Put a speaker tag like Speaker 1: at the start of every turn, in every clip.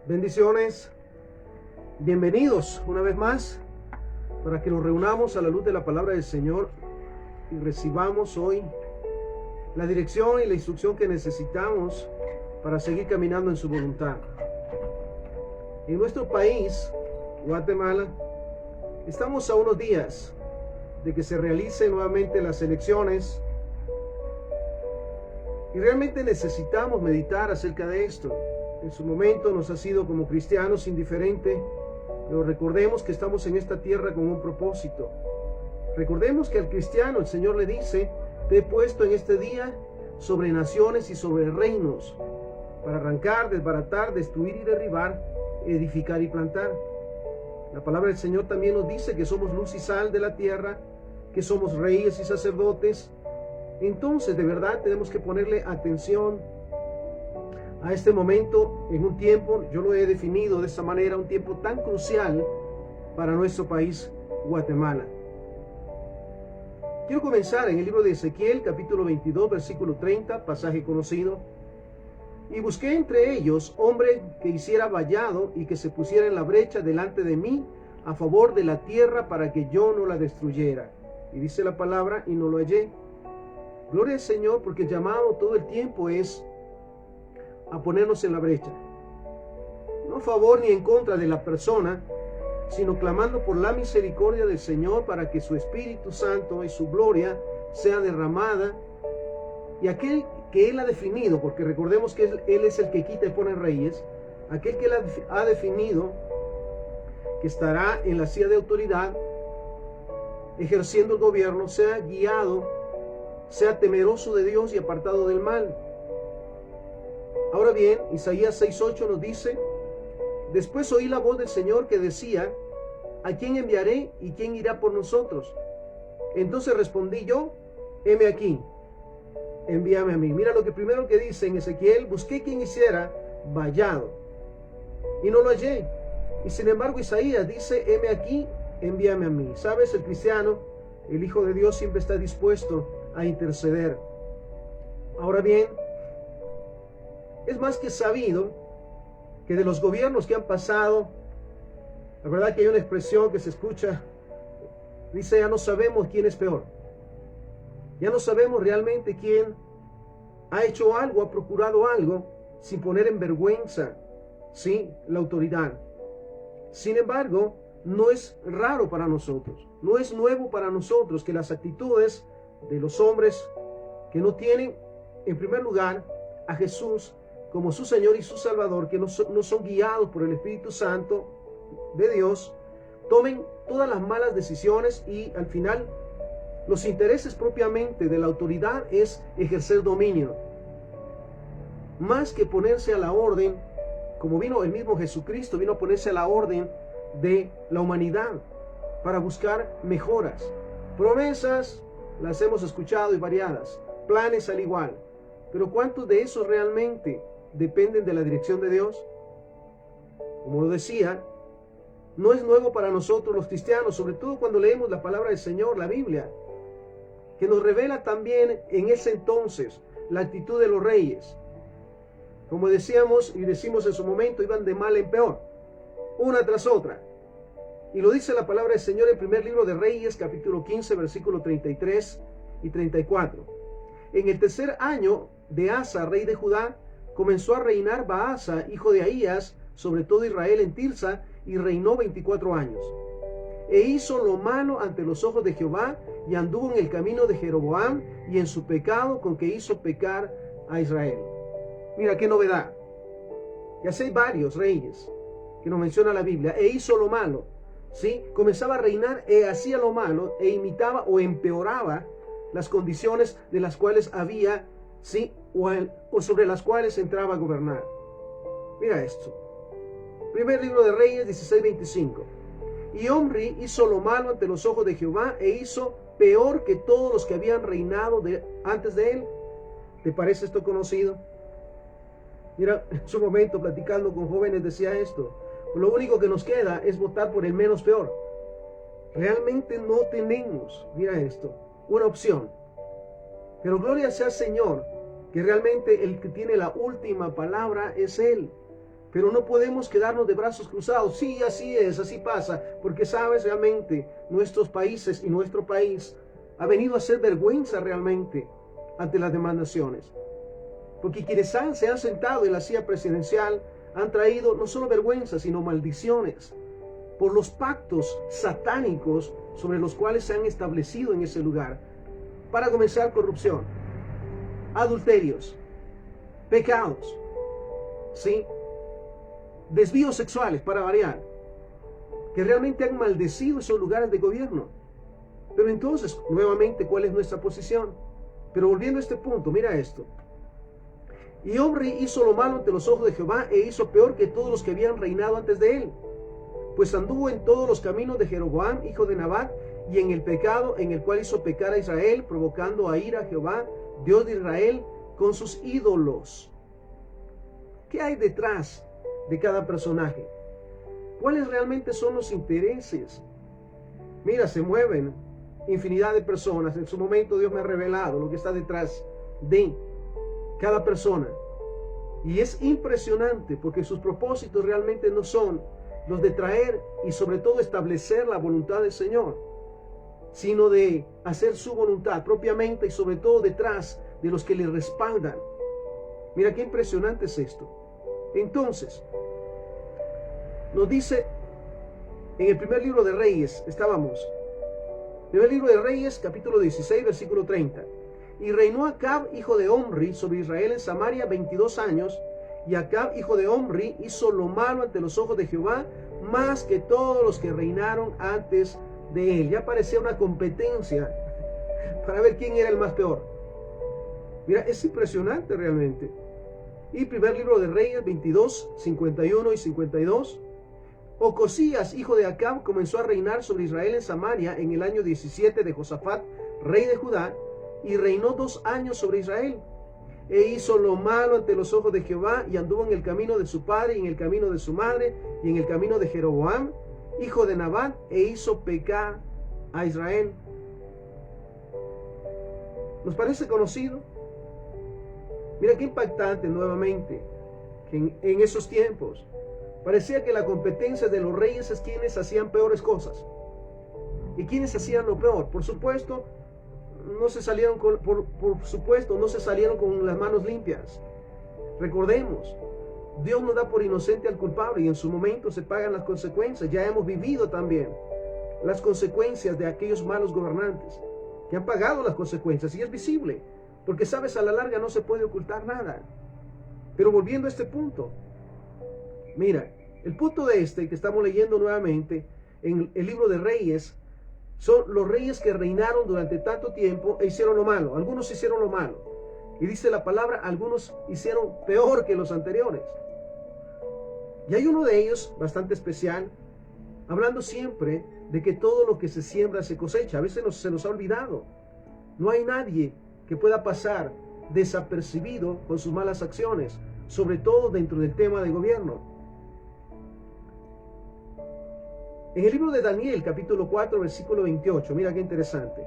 Speaker 1: Bendiciones, bienvenidos una vez más para que nos reunamos a la luz de la palabra del Señor y recibamos hoy la dirección y la instrucción que necesitamos para seguir caminando en su voluntad. En nuestro país, Guatemala, estamos a unos días de que se realicen nuevamente las elecciones y realmente necesitamos meditar acerca de esto. En su momento nos ha sido como cristianos indiferente, pero recordemos que estamos en esta tierra con un propósito. Recordemos que al cristiano el Señor le dice: te he puesto en este día sobre naciones y sobre reinos, para arrancar, desbaratar, destruir y derribar, edificar y plantar. La palabra del Señor también nos dice que somos luz y sal de la tierra, que somos reyes y sacerdotes. Entonces, de verdad, tenemos que ponerle atención a este momento en un tiempo, yo lo he definido de esta manera, un tiempo tan crucial para nuestro país, Guatemala. Quiero comenzar en el libro de Ezequiel, capítulo 22, versículo 30, pasaje conocido. Y busqué entre ellos hombre que hiciera vallado y que se pusiera en la brecha delante de mí a favor de la tierra para que yo no la destruyera. Y dice la palabra, y no lo hallé. Gloria al Señor, porque el llamado todo el tiempo es a ponernos en la brecha, no a favor ni en contra de la persona, sino clamando por la misericordia del Señor para que su Espíritu Santo y su gloria sea derramada, y aquel que Él ha definido, porque recordemos que Él es el que quita y pone reyes, aquel que Él ha definido que estará en la silla de autoridad ejerciendo el gobierno, sea guiado, sea temeroso de Dios y apartado del mal. Ahora bien, Isaías 6:8 nos dice: después oí la voz del Señor que decía: ¿a quién enviaré y quién irá por nosotros? Entonces respondí yo: heme aquí, envíame a mí. Mira lo que primero que dice en Ezequiel: busqué quien hiciera vallado y no lo hallé. Y sin embargo Isaías dice: heme aquí, envíame a mí. ¿Sabes? El cristiano, el Hijo de Dios, siempre está dispuesto a interceder. Ahora bien, es más que sabido que de los gobiernos que han pasado, la verdad que hay una expresión que se escucha, dice: ya no sabemos quién es peor. Ya no sabemos realmente quién ha hecho algo, ha procurado algo, sin poner en vergüenza, ¿sí?, la autoridad. Sin embargo, no es raro para nosotros, no es nuevo para nosotros que las actitudes de los hombres que no tienen, en primer lugar, a Jesús como su Señor y su Salvador, que no son guiados por el Espíritu Santo de Dios, tomen todas las malas decisiones y al final los intereses propiamente de la autoridad es ejercer dominio, más que ponerse a la orden, como vino el mismo Jesucristo, vino a ponerse a la orden de la humanidad para buscar mejoras. Promesas las hemos escuchado y variadas, planes al igual, pero ¿cuántos de esos realmente dependen de la dirección de Dios? Como lo decía, no es nuevo para nosotros los cristianos, sobre todo cuando leemos la palabra del Señor, la Biblia, que nos revela también en ese entonces la actitud de los reyes. Como decíamos y decimos en su momento, iban de mal en peor, una tras otra. Y lo dice la palabra del Señor en el primer libro de Reyes, capítulo 15, versículo 33 y 34. En el tercer año de Asa, rey de Judá, comenzó a reinar Baasa, hijo de Ahías, sobre todo Israel en Tirsa, y reinó 24 años. E hizo lo malo ante los ojos de Jehová, y anduvo en el camino de Jeroboam, y en su pecado con que hizo pecar a Israel. Mira qué novedad. Ya sé, hay varios reyes que nos menciona la Biblia. E hizo lo malo, ¿sí? Comenzaba a reinar e hacía lo malo, e imitaba o empeoraba las condiciones de las cuales había, ¿sí?, o sobre las cuales entraba a gobernar. Mira esto. Primer libro de Reyes 16:25. Y Omri hizo lo malo ante los ojos de Jehová, e hizo peor que todos los que habían reinado antes de él. ¿Te parece esto conocido? Mira, en su momento platicando con jóvenes decía esto: lo único que nos queda es votar por el menos peor. Realmente no tenemos, mira esto, una opción. Pero gloria sea al Señor, que realmente el que tiene la última palabra es Él. Pero no podemos quedarnos de brazos cruzados. Sí, así es, así pasa. Porque sabes, realmente nuestros países y nuestro país ha venido a ser vergüenza realmente ante las demás naciones. Porque quienes se han sentado en la silla presidencial han traído no solo vergüenza, sino maldiciones por los pactos satánicos sobre los cuales se han establecido en ese lugar. Para comenzar, corrupción, adulterios, pecados, ¿sí? Desvíos sexuales, para variar, que realmente han maldecido esos lugares de gobierno. Pero entonces, nuevamente, ¿cuál es nuestra posición? Pero volviendo a este punto, mira esto. Y Omri hizo lo malo ante los ojos de Jehová e hizo peor que todos los que habían reinado antes de él. Pues anduvo en todos los caminos de Jeroboam, hijo de Nabat, y en el pecado en el cual hizo pecar a Israel, provocando a ira a Jehová, Dios de Israel, con sus ídolos. ¿Qué hay detrás de cada personaje? ¿Cuáles realmente son los intereses? Mira, se mueven infinidad de personas. En su momento Dios me ha revelado lo que está detrás de cada persona. Y es impresionante porque sus propósitos realmente no son los de traer y sobre todo establecer la voluntad del Señor, sino de hacer su voluntad propiamente y sobre todo detrás de los que le respaldan. Mira qué impresionante es esto. Entonces, nos dice en el primer libro de Reyes, primer libro de Reyes, capítulo 16, versículo 30. Y reinó Acab, hijo de Omri, sobre Israel en Samaria 22 años, y Acab, hijo de Omri, hizo lo malo ante los ojos de Jehová, más que todos los que reinaron antes de él. Ya parecía una competencia para ver quién era el más peor. Mira, es impresionante realmente. Y primer libro de Reyes 22, 51 y 52. Ocosías, hijo de Acab, comenzó a reinar sobre Israel en Samaria en el año 17 de Josafat, rey de Judá, y reinó 2 años sobre Israel. E hizo lo malo ante los ojos de Jehová, y anduvo en el camino de su padre, y en el camino de su madre, y en el camino de Jeroboam, hijo de Nabat, e hizo pecar a Israel. ¿Nos parece conocido? Mira qué impactante nuevamente, que en esos tiempos parecía que la competencia de los reyes es quienes hacían peores cosas. ¿Y quienes hacían lo peor? Por supuesto, no se salieron no se salieron con las manos limpias. Recordemos, Dios no da por inocente al culpable y en su momento se pagan las consecuencias. Ya hemos vivido también las consecuencias de aquellos malos gobernantes que han pagado las consecuencias y es visible, porque sabes, a la larga no se puede ocultar nada. Pero volviendo a este punto, mira, el punto de que estamos leyendo nuevamente en el libro de Reyes, son los reyes que reinaron durante tanto tiempo e hicieron lo malo. Algunos hicieron lo malo. Y dice la palabra, algunos hicieron peor que los anteriores. Y hay uno de ellos, bastante especial, hablando siempre de que todo lo que se siembra se cosecha. A veces se nos ha olvidado. No hay nadie que pueda pasar desapercibido con sus malas acciones, sobre todo dentro del tema de gobierno. En el libro de Daniel, capítulo 4, versículo 28, mira qué interesante.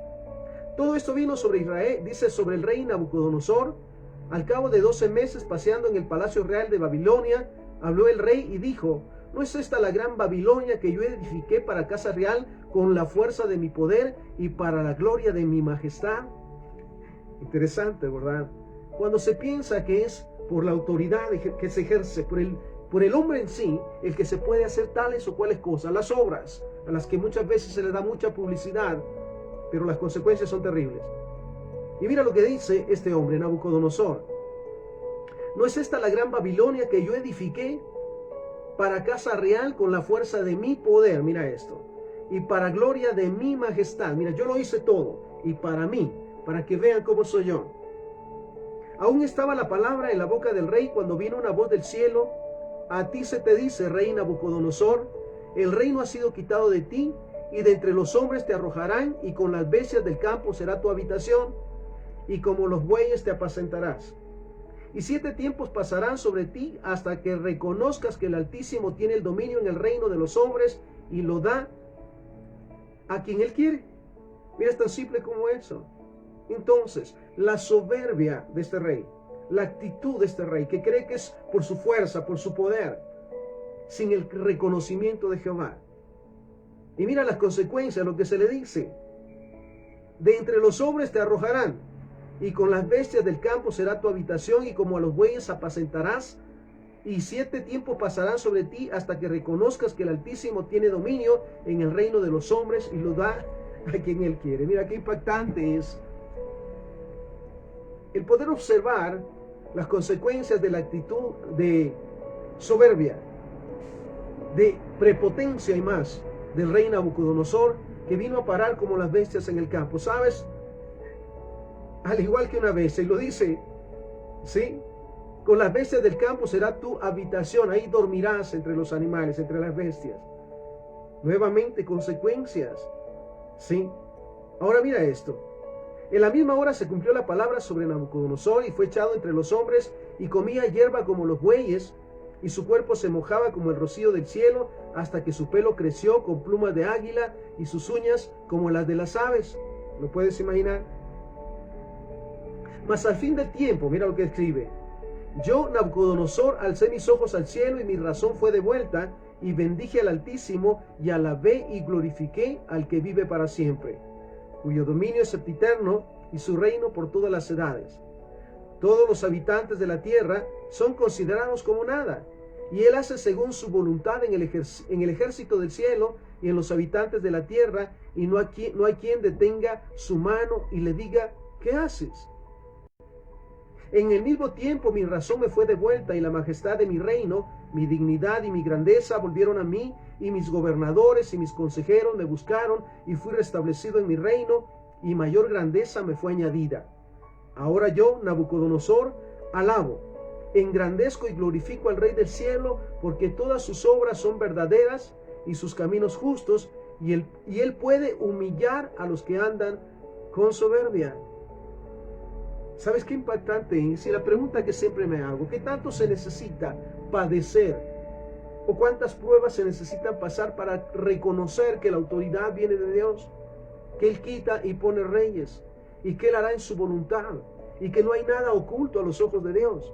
Speaker 1: Todo esto vino sobre Israel, dice, sobre el rey Nabucodonosor. Al cabo de 12 meses, paseando en el palacio real de Babilonia, habló el rey y dijo: ¿no es esta la gran Babilonia que yo edifiqué para casa real con la fuerza de mi poder y para la gloria de mi majestad? Interesante, ¿verdad? Cuando se piensa que es por la autoridad que se ejerce, por el hombre en sí, el que se puede hacer tales o cuales cosas, las obras, a las que muchas veces se le da mucha publicidad, pero las consecuencias son terribles. Y mira lo que dice este hombre, Nabucodonosor. ¿no es esta la gran Babilonia que yo edifiqué para casa real con la fuerza de mi poder? Mira esto. Y para gloria de mi majestad. Mira, yo lo hice todo. Y para mí, para que vean cómo soy yo. Aún estaba la palabra en la boca del rey cuando vino una voz del cielo. A ti se te dice, rey Nabucodonosor, el reino ha sido quitado de ti, y de entre los hombres te arrojarán, y con las bestias del campo será tu habitación, y como los bueyes te apacentarás. Y 7 tiempos pasarán sobre ti hasta que reconozcas que el Altísimo tiene el dominio en el reino de los hombres y lo da a quien Él quiere. Mira, es tan simple como eso. Entonces, la soberbia de este rey, la actitud de este rey, que cree que es por su fuerza, por su poder, sin el reconocimiento de Jehová. Y mira las consecuencias, lo que se le dice. De entre los hombres te arrojarán, y con las bestias del campo será tu habitación, y como a los bueyes apacentarás, y 7 tiempos pasarán sobre ti hasta que reconozcas que el Altísimo tiene dominio en el reino de los hombres y lo da a quien Él quiere. Mira qué impactante es el poder observar las consecuencias de la actitud de soberbia, de prepotencia y más del rey Nabucodonosor, que vino a parar como las bestias en el campo. ¿Sabes? Al igual que una bestia, y lo dice, ¿sí? Con las bestias del campo será tu habitación, ahí dormirás entre los animales, entre las bestias. Nuevamente, consecuencias, ¿sí? Ahora mira esto. En la misma hora se cumplió la palabra sobre Nabucodonosor, y fue echado entre los hombres, y comía hierba como los bueyes, y su cuerpo se mojaba como el rocío del cielo, hasta que su pelo creció con plumas de águila, y sus uñas como las de las aves. ¿Lo puedes imaginar? Mas al fin del tiempo, mira lo que escribe: yo, Nabucodonosor, alcé mis ojos al cielo, y mi razón fue devuelta, y bendije al Altísimo, y alabé y glorifiqué al que vive para siempre, cuyo dominio es sempiterno, y su reino por todas las edades. Todos los habitantes de la tierra son considerados como nada, y él hace según su voluntad en el ejército del cielo y en los habitantes de la tierra, y no hay quien detenga su mano y le diga: ¿qué haces? En el mismo tiempo mi razón me fue devuelta, y la majestad de mi reino, mi dignidad y mi grandeza volvieron a mí, y mis gobernadores y mis consejeros me buscaron, y fui restablecido en mi reino, y mayor grandeza me fue añadida. Ahora yo, Nabucodonosor, alabo, engrandezco y glorifico al Rey del cielo, porque todas sus obras son verdaderas y sus caminos justos, y él puede humillar a los que andan con soberbia. ¿Sabes qué impactante es? Y la pregunta que siempre me hago: ¿qué tanto se necesita padecer? ¿O cuántas pruebas se necesitan pasar para reconocer que la autoridad viene de Dios? Que Él quita y pone reyes, y que Él hará en su voluntad, y que no hay nada oculto a los ojos de Dios.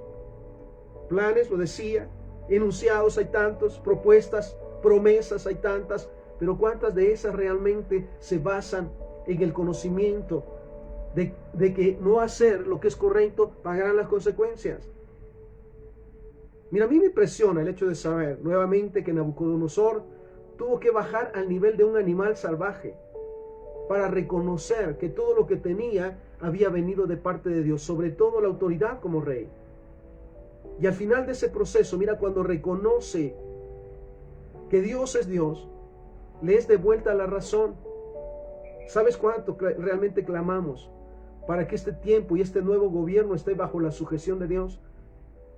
Speaker 1: Planes, lo decía, enunciados hay tantos, propuestas, promesas hay tantas, pero ¿cuántas de esas realmente se basan en el conocimiento de que no hacer lo que es correcto pagarán las consecuencias? Mira, a mí me impresiona el hecho de saber nuevamente que Nabucodonosor tuvo que bajar al nivel de un animal salvaje para reconocer que todo lo que tenía había venido de parte de Dios, sobre todo la autoridad como rey. Y al final de ese proceso, mira, cuando reconoce que Dios es Dios, le es devuelta la razón. ¿Sabes cuánto realmente clamamos para que este tiempo y este nuevo gobierno esté bajo la sujeción de Dios?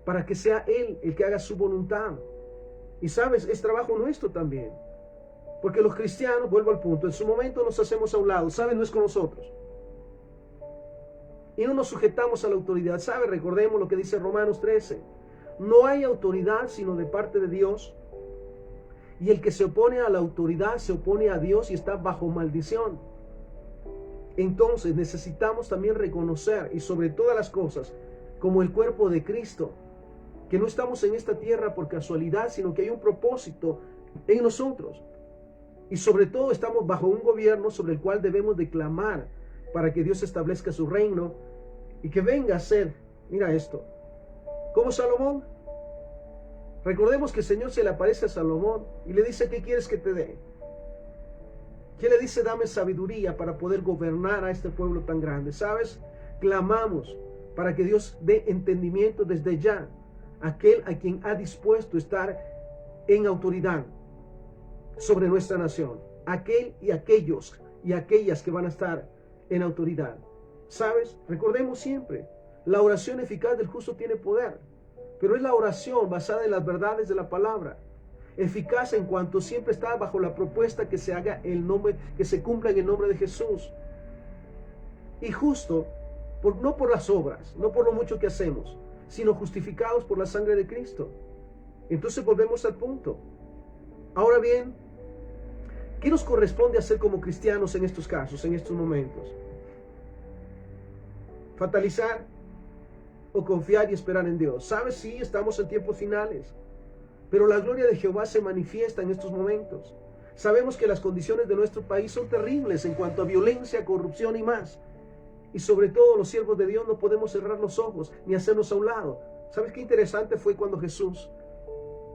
Speaker 1: Para que sea Él el que haga su voluntad. Y sabes, es trabajo nuestro también. Porque los cristianos, vuelvo al punto, en su momento nos hacemos a un lado, ¿sabes? No es con nosotros. Y no nos sujetamos a la autoridad, ¿sabes? Recordemos lo que dice Romanos 13. No hay autoridad sino de parte de Dios. Y el que se opone a la autoridad se opone a Dios y está bajo maldición. Entonces necesitamos también reconocer, y sobre todas las cosas, como el cuerpo de Cristo, que no estamos en esta tierra por casualidad, sino que hay un propósito en nosotros. Y sobre todo estamos bajo un gobierno sobre el cual debemos de clamar para que Dios establezca su reino y que venga a ser, mira esto, como Salomón. Recordemos que el Señor se le aparece a Salomón y le dice: ¿qué quieres que te dé? ¿Qué le dice? Dame sabiduría para poder gobernar a este pueblo tan grande. ¿Sabes? Clamamos para que Dios dé entendimiento desde ya a aquel a quien ha dispuesto estar en autoridad sobre nuestra nación, aquel y aquellos y aquellas que van a estar en autoridad. ¿Sabes? Recordemos siempre, la oración eficaz del justo tiene poder, pero es la oración basada en las verdades de la palabra, eficaz en cuanto siempre está bajo la propuesta que se haga que se cumpla en el nombre de Jesús, y justo no por las obras, no por lo mucho que hacemos, sino justificados por la sangre de Cristo. Entonces volvemos al punto. Ahora bien, ¿qué nos corresponde hacer como cristianos en estos casos, en estos momentos? ¿Fatalizar o confiar y esperar en Dios? ¿Sabes? Sí, estamos en tiempos finales. Pero la gloria de Jehová se manifiesta en estos momentos. Sabemos que las condiciones de nuestro país son terribles en cuanto a violencia, corrupción y más. Y sobre todo los siervos de Dios no podemos cerrar los ojos ni hacernos a un lado. ¿Sabes qué interesante fue cuando Jesús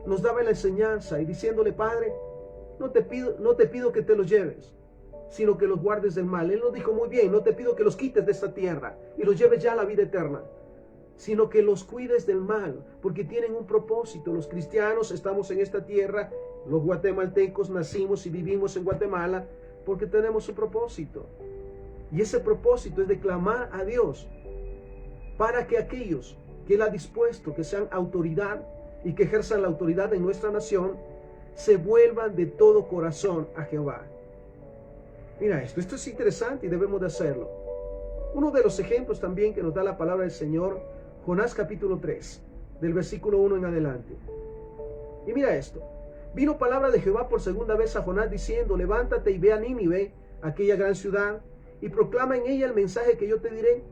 Speaker 1: nos daba la enseñanza y diciéndole: Padre, no te pido que te los lleves, sino que los guardes del mal? Él nos dijo: muy bien, no te pido que los quites de esta tierra y los lleves ya a la vida eterna, sino que los cuides del mal, porque tienen un propósito. Los cristianos estamos en esta tierra, los guatemaltecos nacimos y vivimos en Guatemala porque tenemos un propósito. Y ese propósito es de clamar a Dios para que aquellos que Él ha dispuesto que sean autoridad y que ejerzan la autoridad en nuestra nación, se vuelvan de todo corazón a Jehová. Mira esto es interesante y debemos de hacerlo. Uno de los ejemplos también que nos da la palabra del Señor, Jonás capítulo 3, del versículo 1 en adelante. Y mira esto: vino palabra de Jehová por segunda vez a Jonás diciendo: levántate y ve a Nínive, aquella gran ciudad, y proclama en ella el mensaje que yo te diré.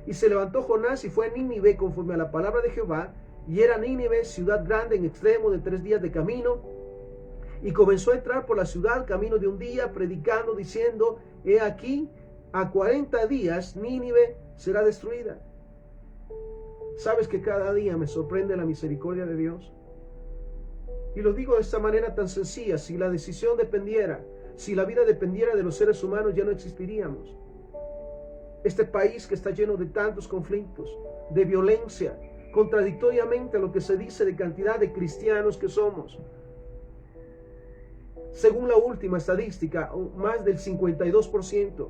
Speaker 1: Y se levantó Jonás y fue a Nínive conforme a la palabra de Jehová, y era Nínive ciudad grande en extremo de 3 días de camino. Y comenzó a entrar por la ciudad camino de un día, predicando, diciendo: he aquí, a 40 días Nínive será destruida. ¿Sabes que cada día me sorprende la misericordia de Dios? Y lo digo de esta manera tan sencilla: si la decisión dependiera, si la vida dependiera de los seres humanos, ya no existiríamos. Este país que está lleno de tantos conflictos, de violencia, contradictoriamente a lo que se dice de cantidad de cristianos que somos. Según la última estadística, más del 52%.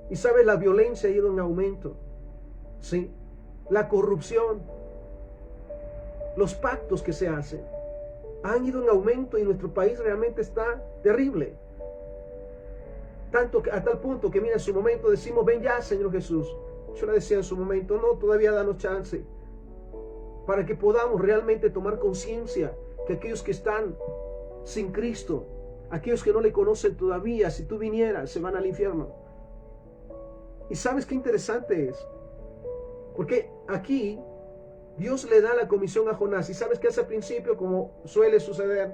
Speaker 1: Y sabes, la violencia ha ido en aumento. ¿Sí? La corrupción, los pactos que se hacen, han ido en aumento y nuestro país realmente está terrible. Tanto que, a tal punto que, mira, en su momento decimos: ven ya, Señor Jesús. Yo le decía en su momento: no, todavía danos chance, para que podamos realmente tomar conciencia que aquellos que están sin Cristo, aquellos que no le conocen todavía, si tú vinieras, se van al infierno. Y sabes qué interesante es, porque aquí Dios le da la comisión a Jonás. Y sabes que hace al principio, como suele suceder,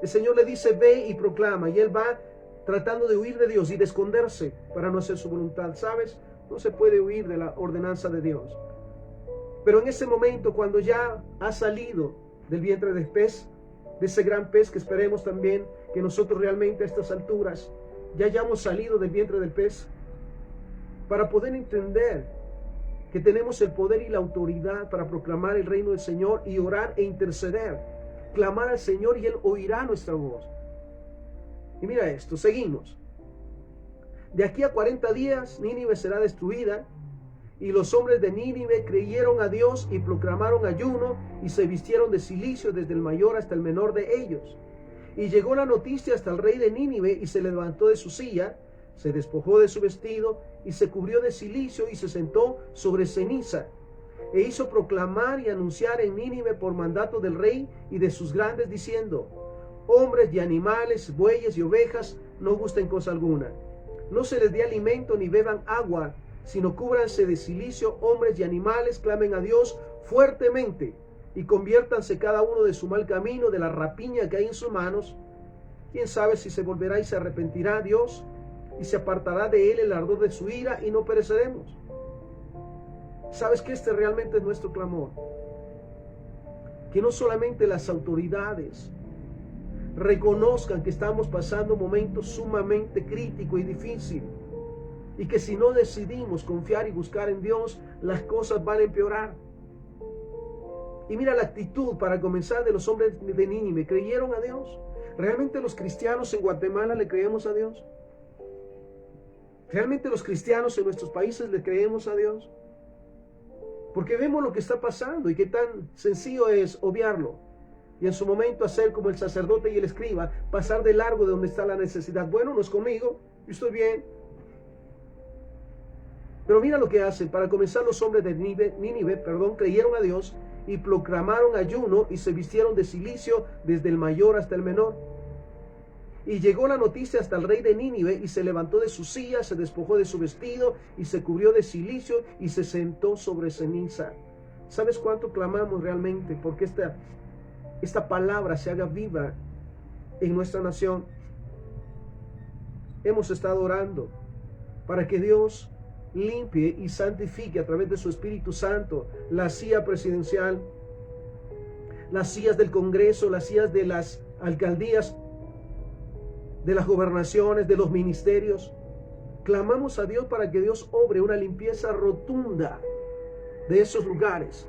Speaker 1: el Señor le dice: ve y proclama, y él va tratando de huir de Dios y de esconderse para no hacer su voluntad. ¿Sabes? No se puede huir de la ordenanza de Dios. Pero en ese momento, cuando ya ha salido del vientre del pez, de ese gran pez, que esperemos también que nosotros realmente a estas alturas ya hayamos salido del vientre del pez, para poder entender que tenemos el poder y la autoridad para proclamar el reino del Señor y orar e interceder, clamar al Señor y Él oirá nuestra voz. Y mira esto, seguimos. De aquí a 40 días Nínive será destruida. Y los hombres de Nínive creyeron a Dios y proclamaron ayuno y se vistieron de cilicio desde el mayor hasta el menor de ellos. Y llegó la noticia hasta el rey de Nínive y se levantó de su silla, se despojó de su vestido y se cubrió de cilicio y se sentó sobre ceniza. E hizo proclamar y anunciar en Nínive por mandato del rey y de sus grandes diciendo: hombres y animales, bueyes y ovejas, no gusten cosa alguna. No se les dé alimento ni beban agua, sino cúbranse de cilicio hombres y animales, clamen a Dios fuertemente y conviértanse cada uno de su mal camino, de la rapiña que hay en sus manos. Quién sabe si se volverá y se arrepentirá Dios y se apartará de él el ardor de su ira y no pereceremos. ¿Sabes que este realmente es nuestro clamor? Que no solamente las autoridades reconozcan que estamos pasando momentos sumamente críticos y difíciles, y que si no decidimos confiar y buscar en Dios, las cosas van a empeorar. Y mira la actitud para comenzar de los hombres de Nínive. ¿Creyeron a Dios? ¿Realmente los cristianos en Guatemala le creemos a Dios? ¿Realmente los cristianos en nuestros países le creemos a Dios? Porque vemos lo que está pasando y qué tan sencillo es obviarlo. Y en su momento hacer como el sacerdote y el escriba, pasar de largo de donde está la necesidad. Bueno, no es conmigo, yo estoy bien. Pero mira lo que hacen. Para comenzar, los hombres de Nínive, creyeron a Dios y proclamaron ayuno y se vistieron de cilicio desde el mayor hasta el menor. Y llegó la noticia hasta el rey de Nínive y se levantó de su silla, se despojó de su vestido y se cubrió de cilicio y se sentó sobre ceniza. ¿Sabes cuánto clamamos realmente? Porque esta palabra se haga viva en nuestra nación. Hemos estado orando para que Dios limpie y santifique a través de su Espíritu Santo la silla presidencial, las sillas del Congreso, las sillas de las alcaldías, de las gobernaciones, de los ministerios. Clamamos a Dios para que Dios obre una limpieza rotunda de esos lugares,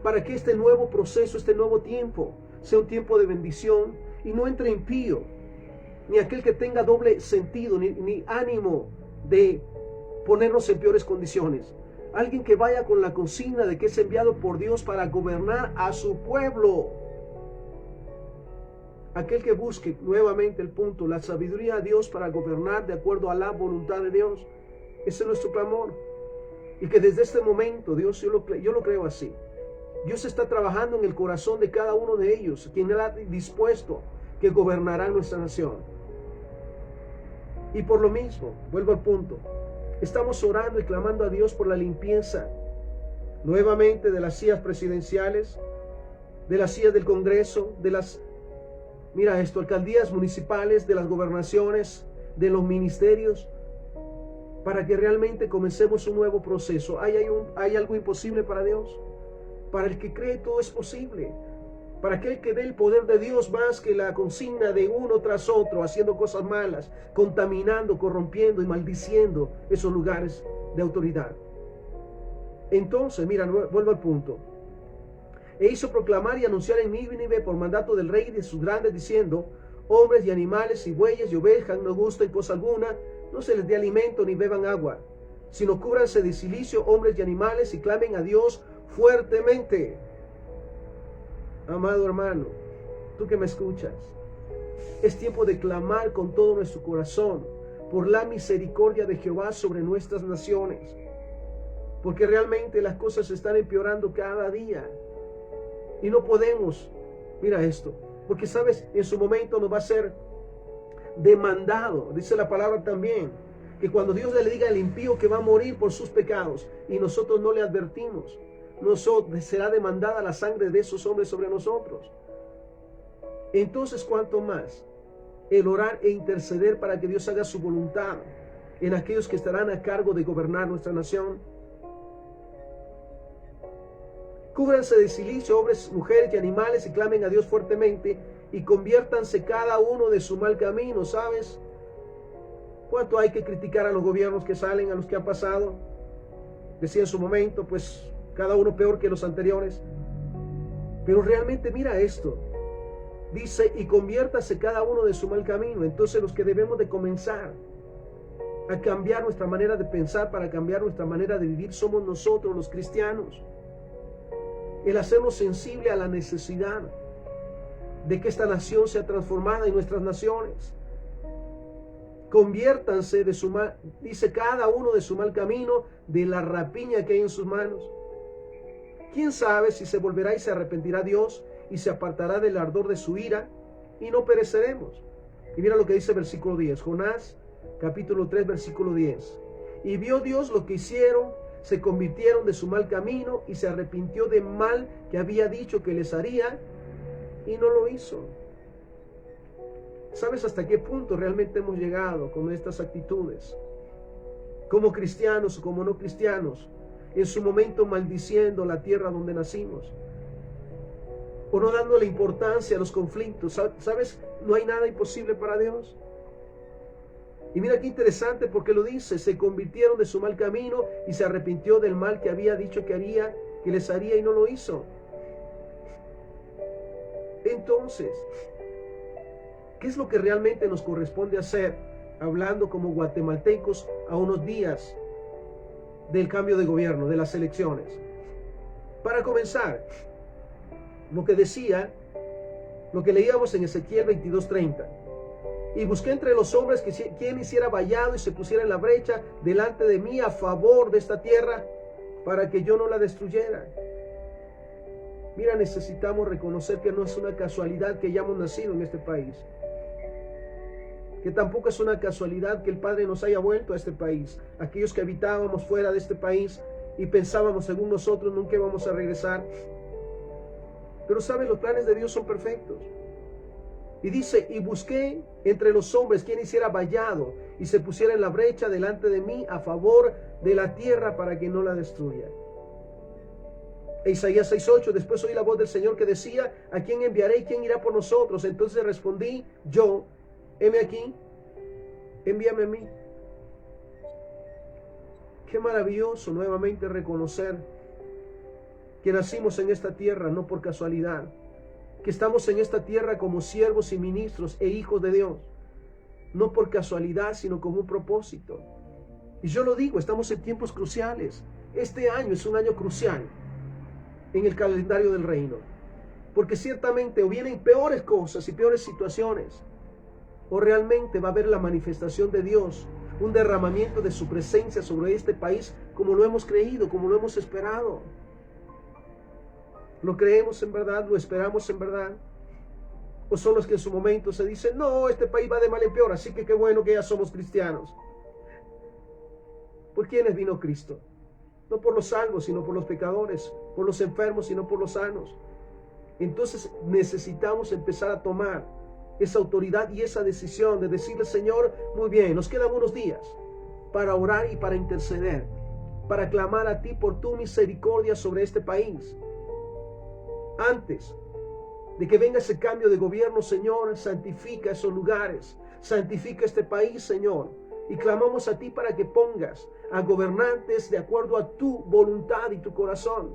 Speaker 1: para que este nuevo proceso, este nuevo tiempo, sea un tiempo de bendición y no entre impío, ni aquel que tenga doble sentido, ni ánimo de ponernos en peores condiciones. Alguien que vaya con la consigna de que es enviado por Dios para gobernar a su pueblo. Aquel que busque, nuevamente el punto, la sabiduría de Dios para gobernar de acuerdo a la voluntad de Dios. Ese es nuestro clamor. Y que desde este momento, Dios, yo lo creo así. Dios está trabajando en el corazón de cada uno de ellos, quien Él ha dispuesto que gobernará nuestra nación. Y por lo mismo, vuelvo al punto, estamos orando y clamando a Dios por la limpieza, nuevamente, de las sillas presidenciales, de las sillas del Congreso, de las, alcaldías municipales, de las gobernaciones, de los ministerios, para que realmente comencemos un nuevo proceso. ¿Hay algo imposible para Dios? Para el que cree, todo es posible. Para aquel que ve el poder de Dios más que la consigna de uno tras otro, haciendo cosas malas, contaminando, corrompiendo y maldiciendo esos lugares de autoridad. Entonces, vuelvo al punto. E hizo proclamar y anunciar en Nínive por mandato del rey y de sus grandes, diciendo: hombres y animales y bueyes y ovejas no gusten cosa alguna, no se les dé alimento ni beban agua, sino cúbranse de cilicio hombres y animales y clamen a Dios fuertemente. Amado hermano, tú que me escuchas, es tiempo de clamar con todo nuestro corazón por la misericordia de Jehová sobre nuestras naciones, porque realmente las cosas se están empeorando cada día y no podemos, porque sabes, en su momento nos va a ser demandado. Dice la palabra también que cuando Dios le diga al impío que va a morir por sus pecados y nosotros no le advertimos, será demandada la sangre de esos hombres sobre nosotros. Entonces, ¿cuánto más el orar e interceder para que Dios haga su voluntad en aquellos que estarán a cargo de gobernar nuestra nación? Cúbranse de cilicio hombres, mujeres y animales y clamen a Dios fuertemente y conviértanse cada uno de su mal camino. ¿Sabes cuánto hay que criticar a los gobiernos que salen, a los que han pasado? Decía en su momento, pues cada uno peor que los anteriores. Pero realmente mira esto. Dice, y conviértase cada uno de su mal camino. Entonces los que debemos de comenzar a cambiar nuestra manera de pensar, para cambiar nuestra manera de vivir, somos nosotros los cristianos. El hacernos sensible a la necesidad de que esta nación sea transformada en nuestras naciones. Conviértanse de su mal, dice, cada uno de su mal camino, de la rapiña que hay en sus manos. ¿Quién sabe si se volverá y se arrepentirá Dios y se apartará del ardor de su ira y no pereceremos? Y mira lo que dice versículo 10, Jonás capítulo 3 versículo 10. Y vio Dios lo que hicieron, se convirtieron de su mal camino y se arrepintió del mal que había dicho que les haría y no lo hizo. ¿Sabes hasta qué punto realmente hemos llegado con estas actitudes? Como cristianos o como no cristianos, en su momento maldiciendo la tierra donde nacimos, o no dándole importancia a los conflictos. ¿Sabes? No hay nada imposible para Dios. Y mira qué interesante, porque lo dice, se convirtieron de su mal camino y se arrepintió del mal que había dicho que haría, que les haría y no lo hizo. Entonces, ¿qué es lo que realmente nos corresponde hacer, hablando como guatemaltecos a unos días del cambio de gobierno, de las elecciones? Para comenzar, lo que decía, lo que leíamos en Ezequiel 22:30. Y busqué entre los hombres quien hiciera vallado y se pusiera en la brecha delante de mí a favor de esta tierra, para que yo no la destruyera. Mira, necesitamos reconocer que no es una casualidad que hayamos nacido en este país, que tampoco es una casualidad que el Padre nos haya vuelto a este país. Aquellos que habitábamos fuera de este país y pensábamos según nosotros nunca íbamos a regresar, Pero sabes, los planes de Dios son perfectos. Y dice, y busqué entre los hombres quien hiciera vallado y se pusiera en la brecha delante de mí a favor de la tierra para que no la destruya. Isaías 6:8, después oí la voz del Señor que decía, ¿a quién enviaré y quién irá por nosotros? Entonces respondí yo, heme aquí, envíame a mí. Qué maravilloso nuevamente reconocer que nacimos en esta tierra no por casualidad, que estamos en esta tierra como siervos y ministros e hijos de Dios, no por casualidad, sino como un propósito. Y yo lo digo, estamos en tiempos cruciales. Este año es un año crucial en el calendario del reino, porque ciertamente o vienen peores cosas y peores situaciones, o realmente va a haber la manifestación de Dios, un derramamiento de su presencia sobre este país, como lo hemos creído, como lo hemos esperado. ¿Lo creemos en verdad? ¿Lo esperamos en verdad? ¿O son los que en su momento se dicen, no, este país va de mal en peor, así que qué bueno que ya somos cristianos? ¿Por quiénes vino Cristo? No por los salvos, sino por los pecadores, por los enfermos, sino por los sanos. Entonces necesitamos empezar a tomar esa autoridad y esa decisión de decirle, Señor, muy bien, nos quedan unos días para orar y para interceder, para clamar a ti por tu misericordia sobre este país. Antes de que venga ese cambio de gobierno, Señor, santifica esos lugares, santifica este país, Señor, y clamamos a ti para que pongas a gobernantes de acuerdo a tu voluntad y tu corazón.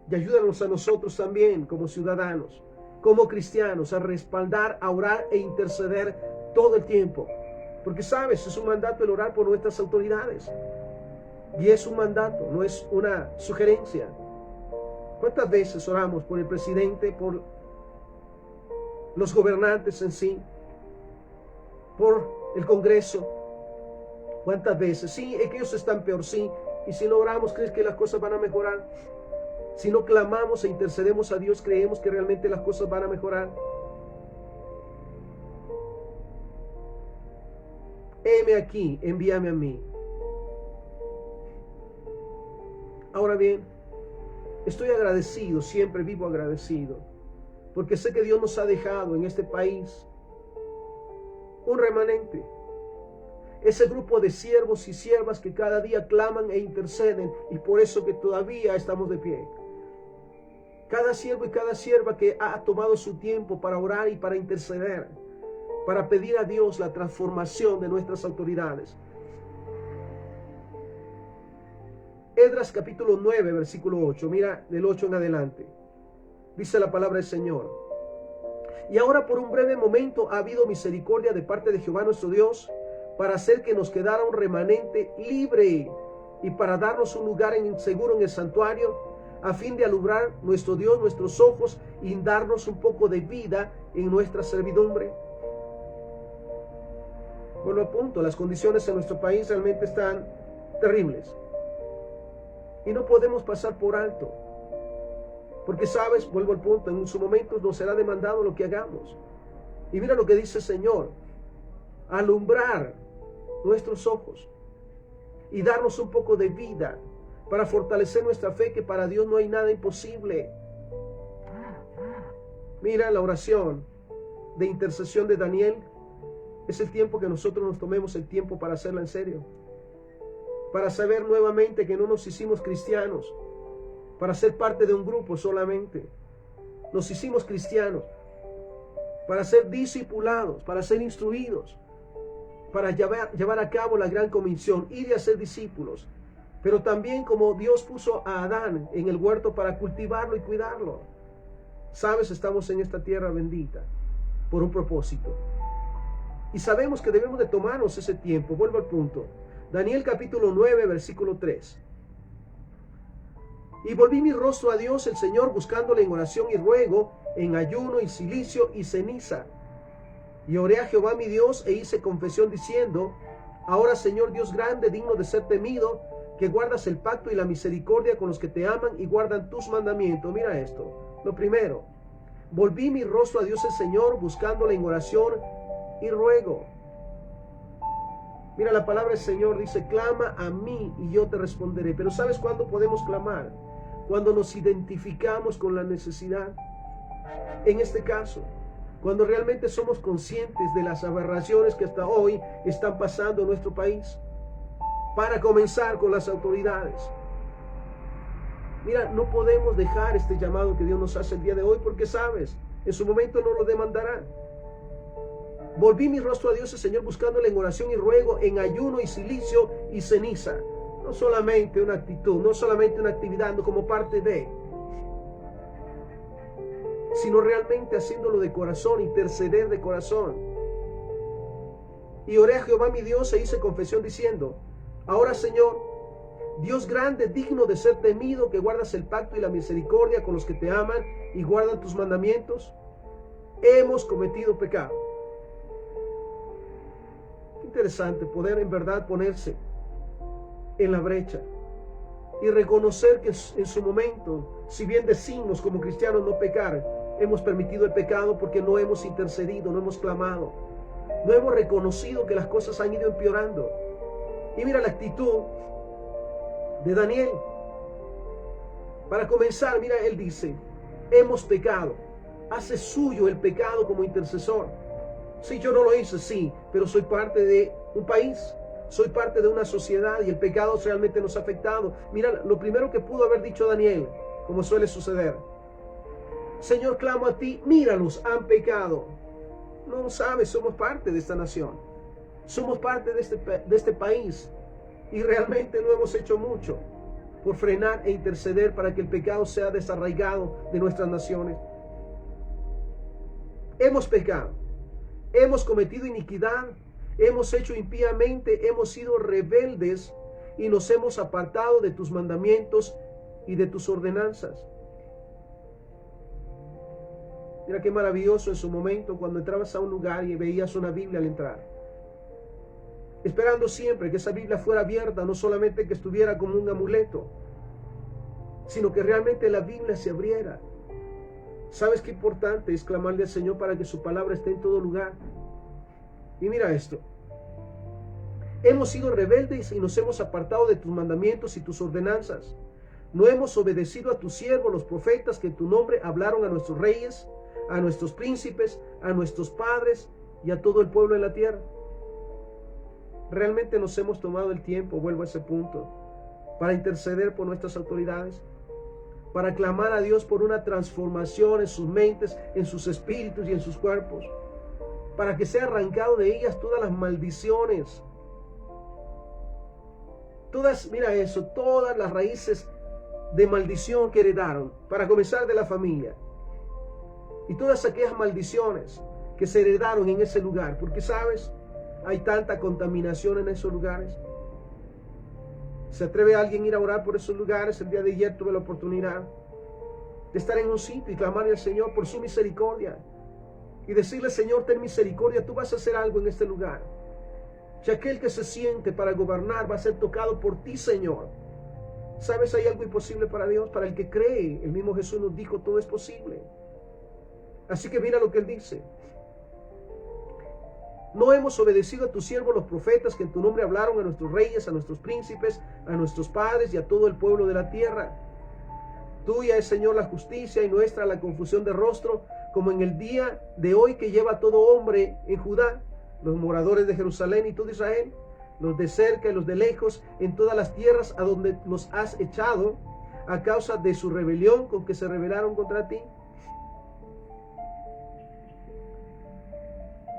Speaker 1: Y ayúdanos a nosotros también como ciudadanos, como cristianos, a respaldar, a orar e interceder todo el tiempo. Porque sabes, es un mandato el orar por nuestras autoridades. Y es un mandato, no es una sugerencia. ¿Cuántas veces oramos por el presidente, por los gobernantes en sí, por el Congreso? ¿Cuántas veces? Sí, es que ellos están peor, sí. Y si no oramos, ¿crees que las cosas van a mejorar? Si no clamamos e intercedemos a Dios, ¿creemos que realmente las cosas van a mejorar? Heme aquí, envíame a mí. Ahora bien, estoy agradecido, siempre vivo agradecido, porque sé que Dios nos ha dejado en este país un remanente. Ese grupo de siervos y siervas que cada día claman e interceden, y por eso que todavía estamos de pie. Cada siervo y cada sierva que ha tomado su tiempo para orar y para interceder, para pedir a Dios la transformación de nuestras autoridades. Esdras capítulo 9, versículo 8. Mira, del 8 en adelante. Dice la palabra del Señor. Y ahora por un breve momento ha habido misericordia de parte de Jehová nuestro Dios, para hacer que nos quedara un remanente libre y para darnos un lugar seguro en el santuario, a fin de alumbrar nuestro Dios nuestros ojos y darnos un poco de vida en nuestra servidumbre. Vuelvo al punto, las condiciones en nuestro país realmente están terribles. Y no podemos pasar por alto. Porque sabes, vuelvo al punto, en su momento nos será demandado lo que hagamos. Y mira lo que dice el Señor. Alumbrar nuestros ojos y darnos un poco de vida para fortalecer nuestra fe, que para Dios no hay nada imposible. Mira, la oración de intercesión de Daniel es el tiempo que nosotros nos tomemos el tiempo para hacerla en serio, para saber nuevamente que no nos hicimos cristianos para ser parte de un grupo solamente. Nos hicimos cristianos para ser discipulados, para ser instruidos, para llevar a cabo la gran comisión, ir a ser discípulos. Pero también como Dios puso a Adán en el huerto para cultivarlo y cuidarlo. Sabes, estamos en esta tierra bendita por un propósito. Y sabemos que debemos de tomarnos ese tiempo. Vuelvo al punto. Daniel capítulo 9, versículo 3. Y volví mi rostro a Dios el Señor, buscándole en oración y ruego, en ayuno y cilicio y ceniza. Y oré a Jehová mi Dios e hice confesión diciendo: ahora, Señor Dios grande, digno de ser temido, que guardas el pacto y la misericordia con los que te aman y guardan tus mandamientos. Mira esto. Lo primero, volví mi rostro a Dios el Señor, buscándole en oración y ruego. Mira, la palabra del Señor dice: clama a mí y yo te responderé. Pero ¿sabes cuándo podemos clamar? cuando nos identificamos con la necesidad. En este caso, cuando realmente somos conscientes de las aberraciones que hasta hoy están pasando en nuestro país. Para comenzar con las autoridades. Mira, no podemos dejar este llamado que Dios nos hace el día de hoy porque, sabes, en su momento no lo demandará. Volví mi rostro a Dios, el Señor, buscándole en oración y ruego, en ayuno y silicio y ceniza. No solamente una actitud, no solamente una actividad, no como parte de, sino realmente haciéndolo de corazón, interceder de corazón. Y oré a Jehová mi Dios e hice confesión diciendo: ahora, Señor, Dios grande, digno de ser temido, que guardas el pacto y la misericordia con los que te aman y guardan tus mandamientos, hemos cometido pecado. Qué interesante poder en verdad ponerse en la brecha y reconocer que en su momento, si bien decimos como cristianos no pecar, hemos permitido el pecado porque no hemos intercedido, no hemos clamado, no hemos reconocido que las cosas han ido empeorando. Y mira la actitud de Daniel. Para comenzar, mira, él dice: hemos pecado. Hace suyo el pecado como intercesor. Sí, yo no lo hice, sí, pero soy parte de un país, soy parte de una sociedad y el pecado realmente nos ha afectado. Mira, lo primero que pudo haber dicho Daniel, como suele suceder: Señor, clamo a ti, míralos, han pecado. No sabes, somos parte de esta nación, somos parte de este país y realmente no hemos hecho mucho por frenar e interceder para que el pecado sea desarraigado de nuestras naciones. Hemos pecado, hemos cometido iniquidad, hemos hecho impíamente, hemos sido rebeldes y nos hemos apartado de tus mandamientos y de tus ordenanzas. Mira qué maravilloso en su momento cuando entrabas a un lugar y veías una Biblia al entrar, esperando siempre que esa Biblia fuera abierta, no solamente que estuviera como un amuleto, sino que realmente la Biblia se abriera. ¿Sabes qué importante es clamarle al Señor para que su palabra esté en todo lugar? Y mira esto: hemos sido rebeldes y nos hemos apartado de tus mandamientos y tus ordenanzas. No hemos obedecido a tus siervos, los profetas, que en tu nombre hablaron a nuestros reyes, a nuestros príncipes, a nuestros padres y a todo el pueblo de la tierra. Realmente nos hemos tomado el tiempo, vuelvo a ese punto, para interceder por nuestras autoridades, para clamar a Dios por una transformación en sus mentes, en sus espíritus y en sus cuerpos, para que sea arrancado de ellas todas las maldiciones, todas, mira eso, todas las raíces de maldición que heredaron, para comenzar de la familia, y todas aquellas maldiciones que se heredaron en ese lugar, porque sabes, hay tanta contaminación en esos lugares. ¿Se atreve alguien a ir a orar por esos lugares? El día de ayer tuve la oportunidad de estar en un sitio y clamarle al Señor por su misericordia y decirle: Señor, ten misericordia, tú vas a hacer algo en este lugar. Si aquel que se siente para gobernar va a ser tocado por ti, Señor. ¿Sabes? Hay algo imposible para Dios, para el que cree. El mismo Jesús nos dijo: todo es posible. Así que mira lo que Él dice: no hemos obedecido a tus siervos los profetas, que en tu nombre hablaron a nuestros reyes, a nuestros príncipes, a nuestros padres y a todo el pueblo de la tierra. Tuya es, Señor, la justicia y nuestra la confusión de rostro, como en el día de hoy que lleva todo hombre en Judá, los moradores de Jerusalén y todo Israel, los de cerca y los de lejos, en todas las tierras a donde los has echado, a causa de su rebelión con que se rebelaron contra ti.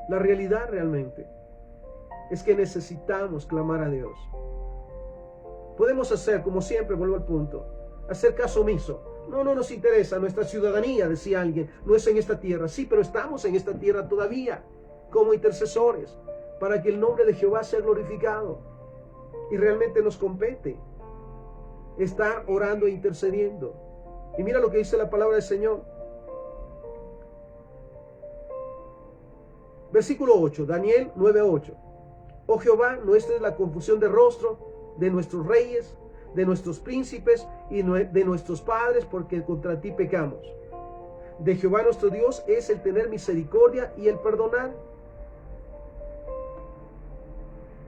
Speaker 1: La realidad realmente es que necesitamos clamar a Dios. Podemos hacer, como siempre, vuelvo al punto, hacer caso omiso. No nos interesa nuestra ciudadanía, decía alguien, no es en esta tierra. Sí, pero estamos en esta tierra todavía, como intercesores, para que el nombre de Jehová sea glorificado. Y realmente nos compete estar orando e intercediendo. Y mira lo que dice la palabra del Señor. Versículo 8, Daniel 9:8. Oh Jehová, nuestra es la confusión de rostro de nuestros reyes, de nuestros príncipes y de nuestros padres, porque contra ti pecamos. De Jehová nuestro Dios es el tener misericordia y el perdonar.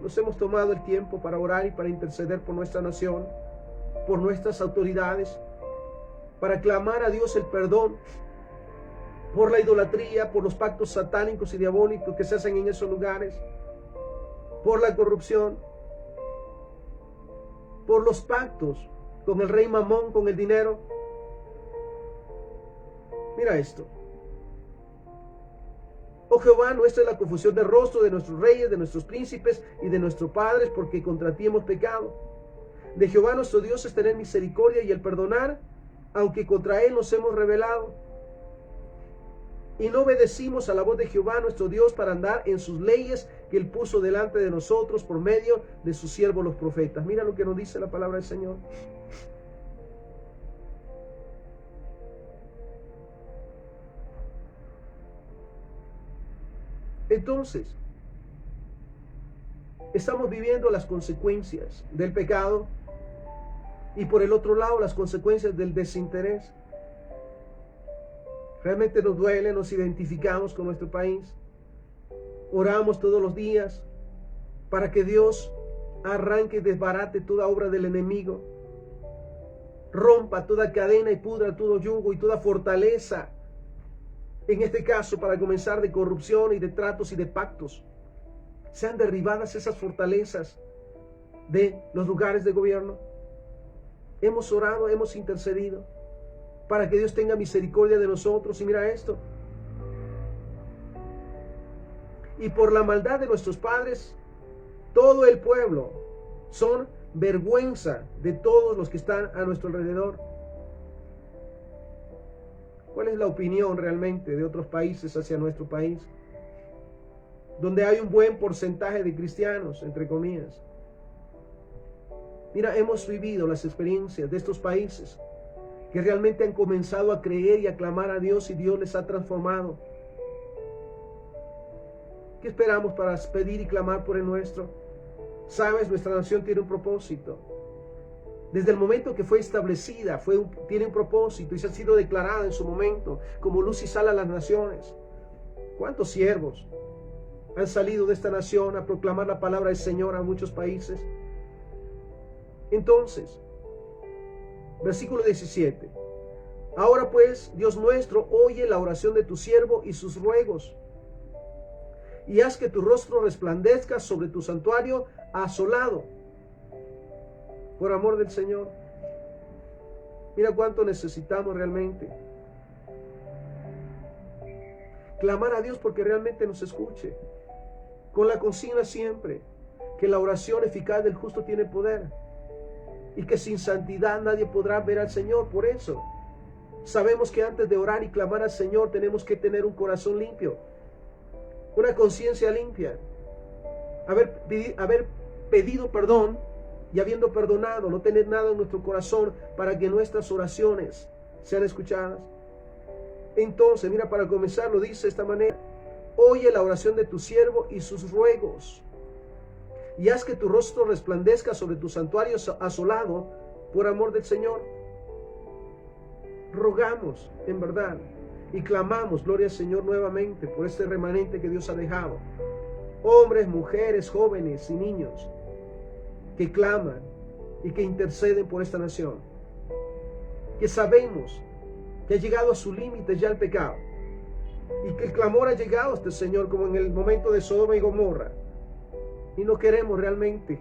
Speaker 1: Nos hemos tomado el tiempo para orar y para interceder por nuestra nación, por nuestras autoridades. para clamar a Dios el perdón por la idolatría, por los pactos satánicos y diabólicos que se hacen en esos lugares, por la corrupción, por los pactos con el rey Mamón, con el dinero. Mira esto. Oh Jehová, nuestra es la confusión de rostro de nuestros reyes, de nuestros príncipes y de nuestros padres, porque contra ti hemos pecado. De Jehová nuestro Dios es tener misericordia y el perdonar, aunque contra él nos hemos rebelado. Y no obedecimos a la voz de Jehová nuestro Dios para andar en sus leyes que él puso delante de nosotros por medio de sus siervos los profetas. Mira lo que nos dice la palabra del Señor. Entonces, estamos viviendo las consecuencias del pecado y por el otro lado las consecuencias del desinterés. Realmente nos duele, nos identificamos con nuestro país. Oramos todos los días para que Dios arranque y desbarate toda obra del enemigo. Rompa toda cadena y pudra todo yugo y toda fortaleza. En este caso, para comenzar, de corrupción y de tratos y de pactos. Sean derribadas esas fortalezas de los lugares de gobierno. Hemos orado, hemos intercedido para que Dios tenga misericordia de nosotros. Y mira esto. Y por la maldad de nuestros padres, todo el pueblo son vergüenza de todos los que están a nuestro alrededor. ¿Cuál es la opinión realmente de otros países hacia nuestro país? Donde hay un buen porcentaje de cristianos, entre comillas. Mira, hemos vivido las experiencias de estos países que realmente han comenzado a creer y a clamar a Dios y Dios les ha transformado. ¿Qué esperamos para pedir y clamar por el nuestro? Sabes, nuestra nación tiene un propósito. Desde el momento que fue establecida, tiene un propósito y se ha sido declarada en su momento como luz y sal a las naciones. ¿Cuántos siervos han salido de esta nación a proclamar la palabra del Señor a muchos países? Entonces, versículo 17. Ahora pues, Dios nuestro, oye la oración de tu siervo y sus ruegos, y haz que tu rostro resplandezca sobre tu santuario asolado, por amor del Señor. Mira cuánto necesitamos realmente clamar a Dios porque realmente nos escuche, con la consigna siempre que la oración eficaz del justo tiene poder y que sin santidad nadie podrá ver al Señor. Por eso sabemos que antes de orar y clamar al Señor tenemos que tener un corazón limpio, una conciencia limpia, haber pedido perdón y habiendo perdonado, no tener nada en nuestro corazón para que nuestras oraciones sean escuchadas. Entonces, mira, para comenzar lo dice de esta manera: oye la oración de tu siervo y sus ruegos, y haz que tu rostro resplandezca sobre tu santuario asolado, por amor del Señor. Rogamos en verdad y clamamos, gloria al Señor, nuevamente por este remanente que Dios ha dejado. Hombres, mujeres, jóvenes y niños que claman y que interceden por esta nación, que sabemos que ha llegado a su límite ya el pecado y que el clamor ha llegado hasta el Señor, como en el momento de Sodoma y Gomorra, y no queremos realmente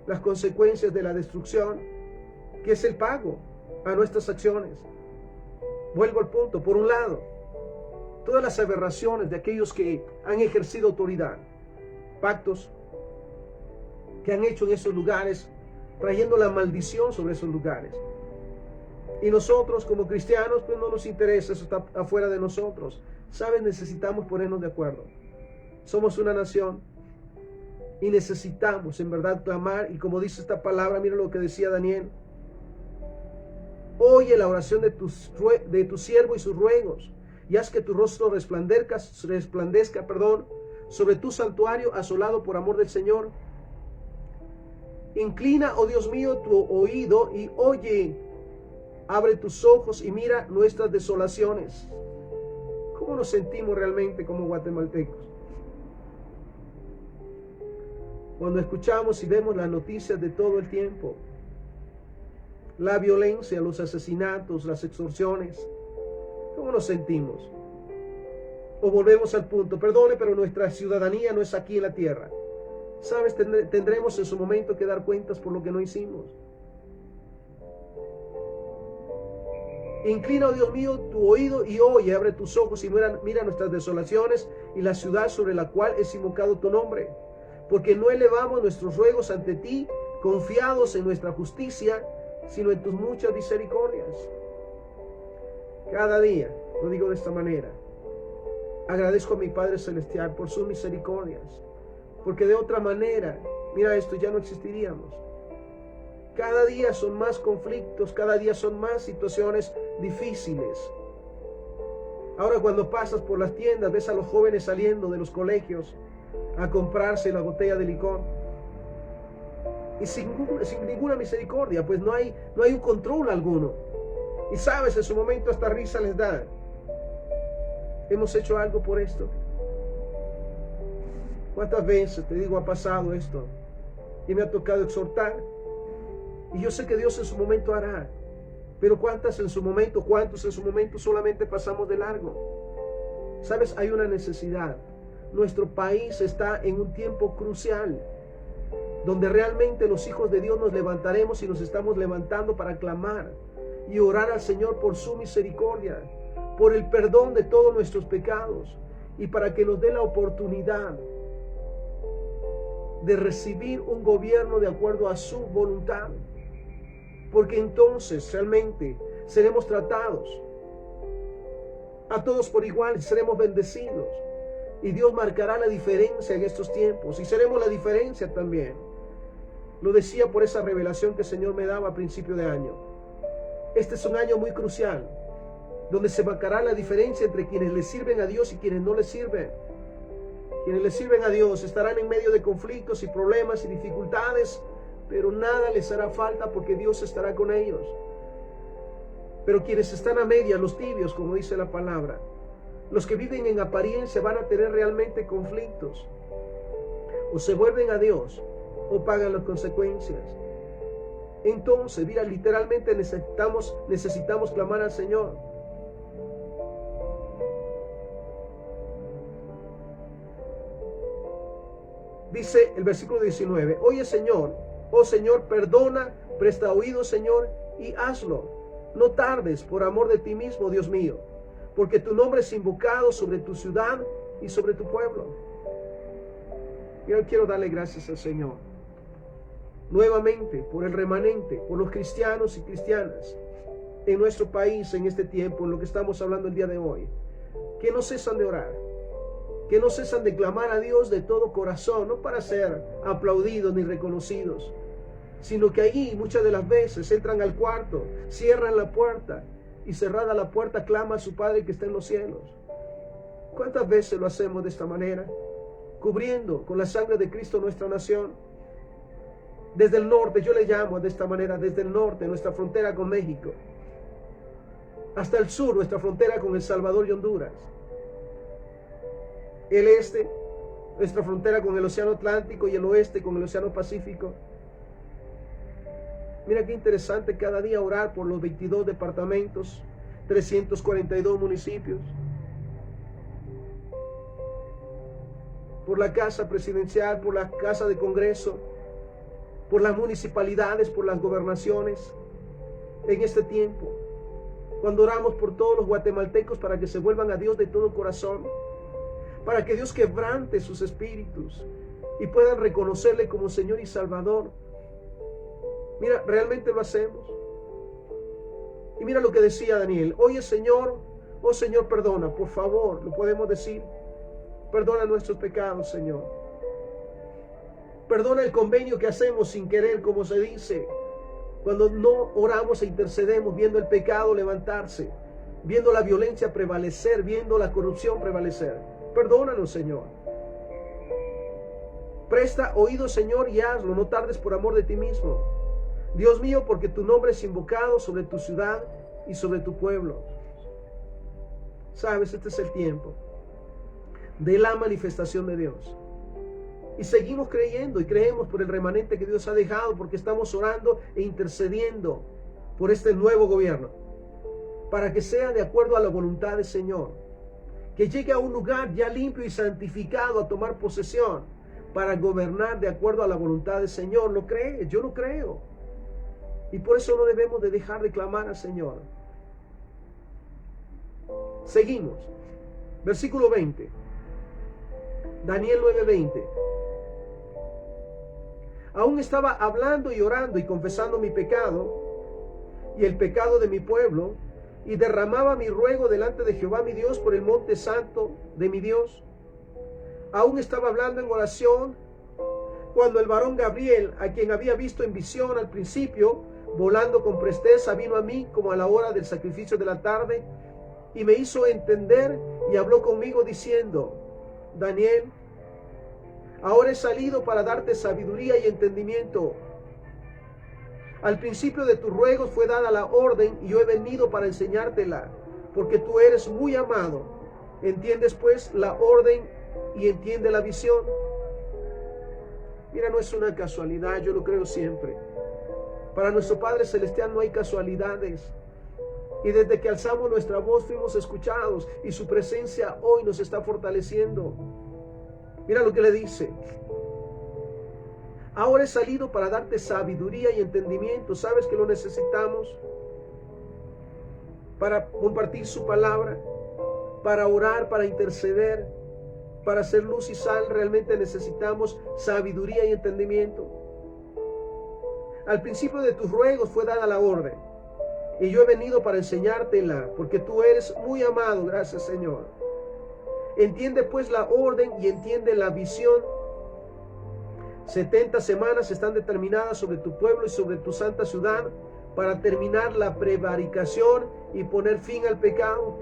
Speaker 1: las consecuencias de la destrucción, que es el pago a nuestras acciones. Vuelvo al punto. Por un lado, todas las aberraciones de aquellos que han ejercido autoridad, pactos que han hecho en esos lugares, trayendo la maldición sobre esos lugares. Y nosotros como cristianos, pues no nos interesa, eso está afuera de nosotros. ¿Sabes? Necesitamos ponernos de acuerdo. Somos una nación y necesitamos en verdad clamar, y como dice esta palabra, mira lo que decía Daniel: oye la oración de tu siervo y sus ruegos, y haz que tu rostro resplandezca, sobre tu santuario asolado, por amor del Señor. Inclina, oh Dios mío, tu oído y oye. Abre tus ojos y mira nuestras desolaciones. ¿Cómo nos sentimos realmente como guatemaltecos cuando escuchamos y vemos las noticias de todo el tiempo? la violencia, los asesinatos, las extorsiones. ¿Cómo nos sentimos? O volvemos al punto, perdone, pero nuestra ciudadanía no es aquí en la tierra. ¿Sabes? Tendremos en su momento que dar cuentas por lo que no hicimos. Inclina, oh Dios mío, tu oído y oye, abre tus ojos y mira nuestras desolaciones y la ciudad sobre la cual es invocado tu nombre. Porque no elevamos nuestros ruegos ante ti, confiados en nuestra justicia, sino en tus muchas misericordias. Cada día, lo digo de esta manera, agradezco a mi Padre Celestial por sus misericordias, porque de otra manera, mira esto, ya no existiríamos. Cada día son más conflictos, cada día son más situaciones difíciles. Ahora cuando pasas por las tiendas, ves a los jóvenes saliendo de los colegios a comprarse la botella de licor. Y sin ninguna misericordia, pues no hay un control alguno. Y sabes, en su momento hasta risa les da. ¿Hemos hecho algo por esto? ¿Cuántas veces, te digo, ha pasado esto? Y me ha tocado exhortar. Y yo sé que Dios en su momento hará. Pero cuántos en su momento solamente pasamos de largo. ¿Sabes? Hay una necesidad. Nuestro país está en un tiempo crucial, donde realmente los hijos de Dios nos levantaremos y nos estamos levantando para clamar y orar al Señor por su misericordia, por el perdón de todos nuestros pecados y para que nos dé la oportunidad de recibir un gobierno de acuerdo a su voluntad. Porque entonces realmente seremos tratados a todos por igual y seremos bendecidos. Y Dios marcará la diferencia en estos tiempos y seremos la diferencia también. Lo decía por esa revelación que el Señor me daba a principio de año. Este es un año muy crucial, donde se marcará la diferencia entre quienes le sirven a Dios y quienes no le sirven. Quienes le sirven a Dios estarán en medio de conflictos y problemas y dificultades, pero nada les hará falta porque Dios estará con ellos. Pero quienes están a medias, los tibios, como dice la palabra, los que viven en apariencia van a tener realmente conflictos. O se vuelven a Dios o pagan las consecuencias. Entonces, mira, literalmente necesitamos clamar al Señor. Dice el versículo 19, oye Señor, oh Señor, perdona, presta oído Señor, y hazlo. No tardes por amor de ti mismo, Dios mío, porque tu nombre es invocado sobre tu ciudad y sobre tu pueblo. Yo quiero darle gracias al Señor nuevamente por el remanente, por los cristianos y cristianas en nuestro país en este tiempo, en lo que estamos hablando el día de hoy, que no cesan de orar, que no cesan de clamar a Dios de todo corazón, no para ser aplaudidos ni reconocidos, sino que allí muchas de las veces entran al cuarto, cierran la puerta y cerrada la puerta clama a su Padre que está en los cielos. ¿Cuántas veces lo hacemos de esta manera? Cubriendo con la sangre de Cristo nuestra nación. Desde el norte, yo le llamo de esta manera, desde el norte, nuestra frontera con México, hasta el sur, nuestra frontera con El Salvador y Honduras. El este, nuestra frontera con el Océano Atlántico, y el oeste con el Océano Pacífico. Mira qué interesante cada día orar por los 22 departamentos, 342 municipios, por la Casa Presidencial, por la Casa de Congreso, por las municipalidades, por las gobernaciones, en este tiempo, cuando oramos por todos los guatemaltecos para que se vuelvan a Dios de todo corazón, para que Dios quebrante sus espíritus y puedan reconocerle como Señor y Salvador. Mira, realmente lo hacemos. Y mira lo que decía Daniel, oye Señor, oh Señor, perdona, por favor, lo podemos decir, perdona nuestros pecados, Señor. Perdona el convenio que hacemos sin querer, como se dice, cuando no oramos e intercedemos, viendo el pecado levantarse, viendo la violencia prevalecer, viendo la corrupción prevalecer. Perdónanos, Señor. Presta oído, Señor, y hazlo, no tardes por amor de ti mismo. Dios mío, porque tu nombre es invocado sobre tu ciudad y sobre tu pueblo. Sabes, este es el tiempo de la manifestación de Dios. Y seguimos creyendo y creemos por el remanente que Dios ha dejado, porque estamos orando e intercediendo por este nuevo gobierno, para que sea de acuerdo a la voluntad del Señor, que llegue a un lugar ya limpio y santificado a tomar posesión para gobernar de acuerdo a la voluntad del Señor. ¿Lo cree? Yo lo creo. Y por eso no debemos de dejar de clamar al Señor. Seguimos. Versículo 20. Daniel 9:20. Aún estaba hablando y orando y confesando mi pecado y el pecado de mi pueblo, y derramaba mi ruego delante de Jehová mi Dios por el monte santo de mi Dios. Aún estaba hablando en oración cuando el varón Gabriel, a quien había visto en visión al principio, volando con presteza, vino a mí como a la hora del sacrificio de la tarde, y me hizo entender y habló conmigo diciendo: Daniel, ahora he salido para darte sabiduría y entendimiento. Al principio de tus ruegos fue dada la orden, y yo he venido para enseñártela, porque tú eres muy amado. ¿Entiendes pues la orden y entiende la visión? Mira, no es una casualidad, yo lo creo siempre. Para nuestro Padre Celestial no hay casualidades. Y desde que alzamos nuestra voz fuimos escuchados, y su presencia hoy nos está fortaleciendo. Mira lo que le dice: ahora he salido para darte sabiduría y entendimiento. ¿Sabes que lo necesitamos? Para compartir su palabra, para orar, para interceder, para hacer luz y sal, realmente necesitamos sabiduría y entendimiento. Al principio de tus ruegos fue dada la orden, y yo he venido para enseñártela, porque tú eres muy amado. Gracias, Señor. Entiende pues la orden y entiende la visión. 70 semanas están determinadas sobre tu pueblo y sobre tu santa ciudad para terminar la prevaricación y poner fin al pecado.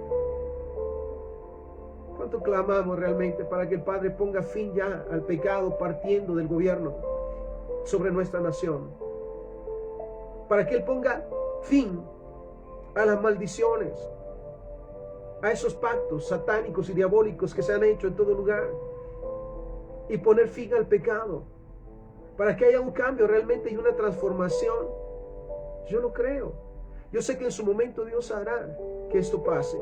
Speaker 1: ¿Cuánto clamamos realmente para que el Padre ponga fin ya al pecado partiendo del gobierno sobre nuestra nación? Para que Él ponga fin a las maldiciones, a esos pactos satánicos y diabólicos que se han hecho en todo lugar, y poner fin al pecado, para que haya un cambio realmente y una transformación. Yo lo creo. Yo sé que en su momento Dios hará que esto pase.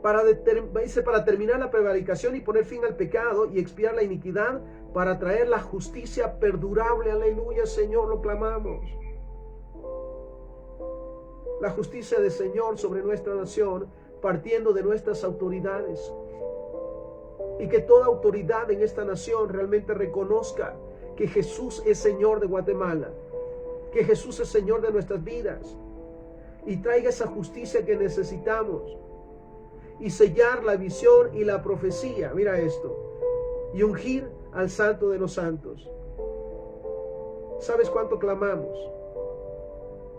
Speaker 1: Para terminar la prevaricación y poner fin al pecado y expiar la iniquidad, para traer la justicia perdurable. Aleluya, Señor, lo clamamos. La justicia del Señor sobre nuestra nación, partiendo de nuestras autoridades. Y que toda autoridad en esta nación realmente reconozca que Jesús es Señor de Guatemala, que Jesús es Señor de nuestras vidas, y traiga esa justicia que necesitamos, y sellar la visión y la profecía. Mira esto: y ungir al Santo de los Santos. ¿Sabes cuánto clamamos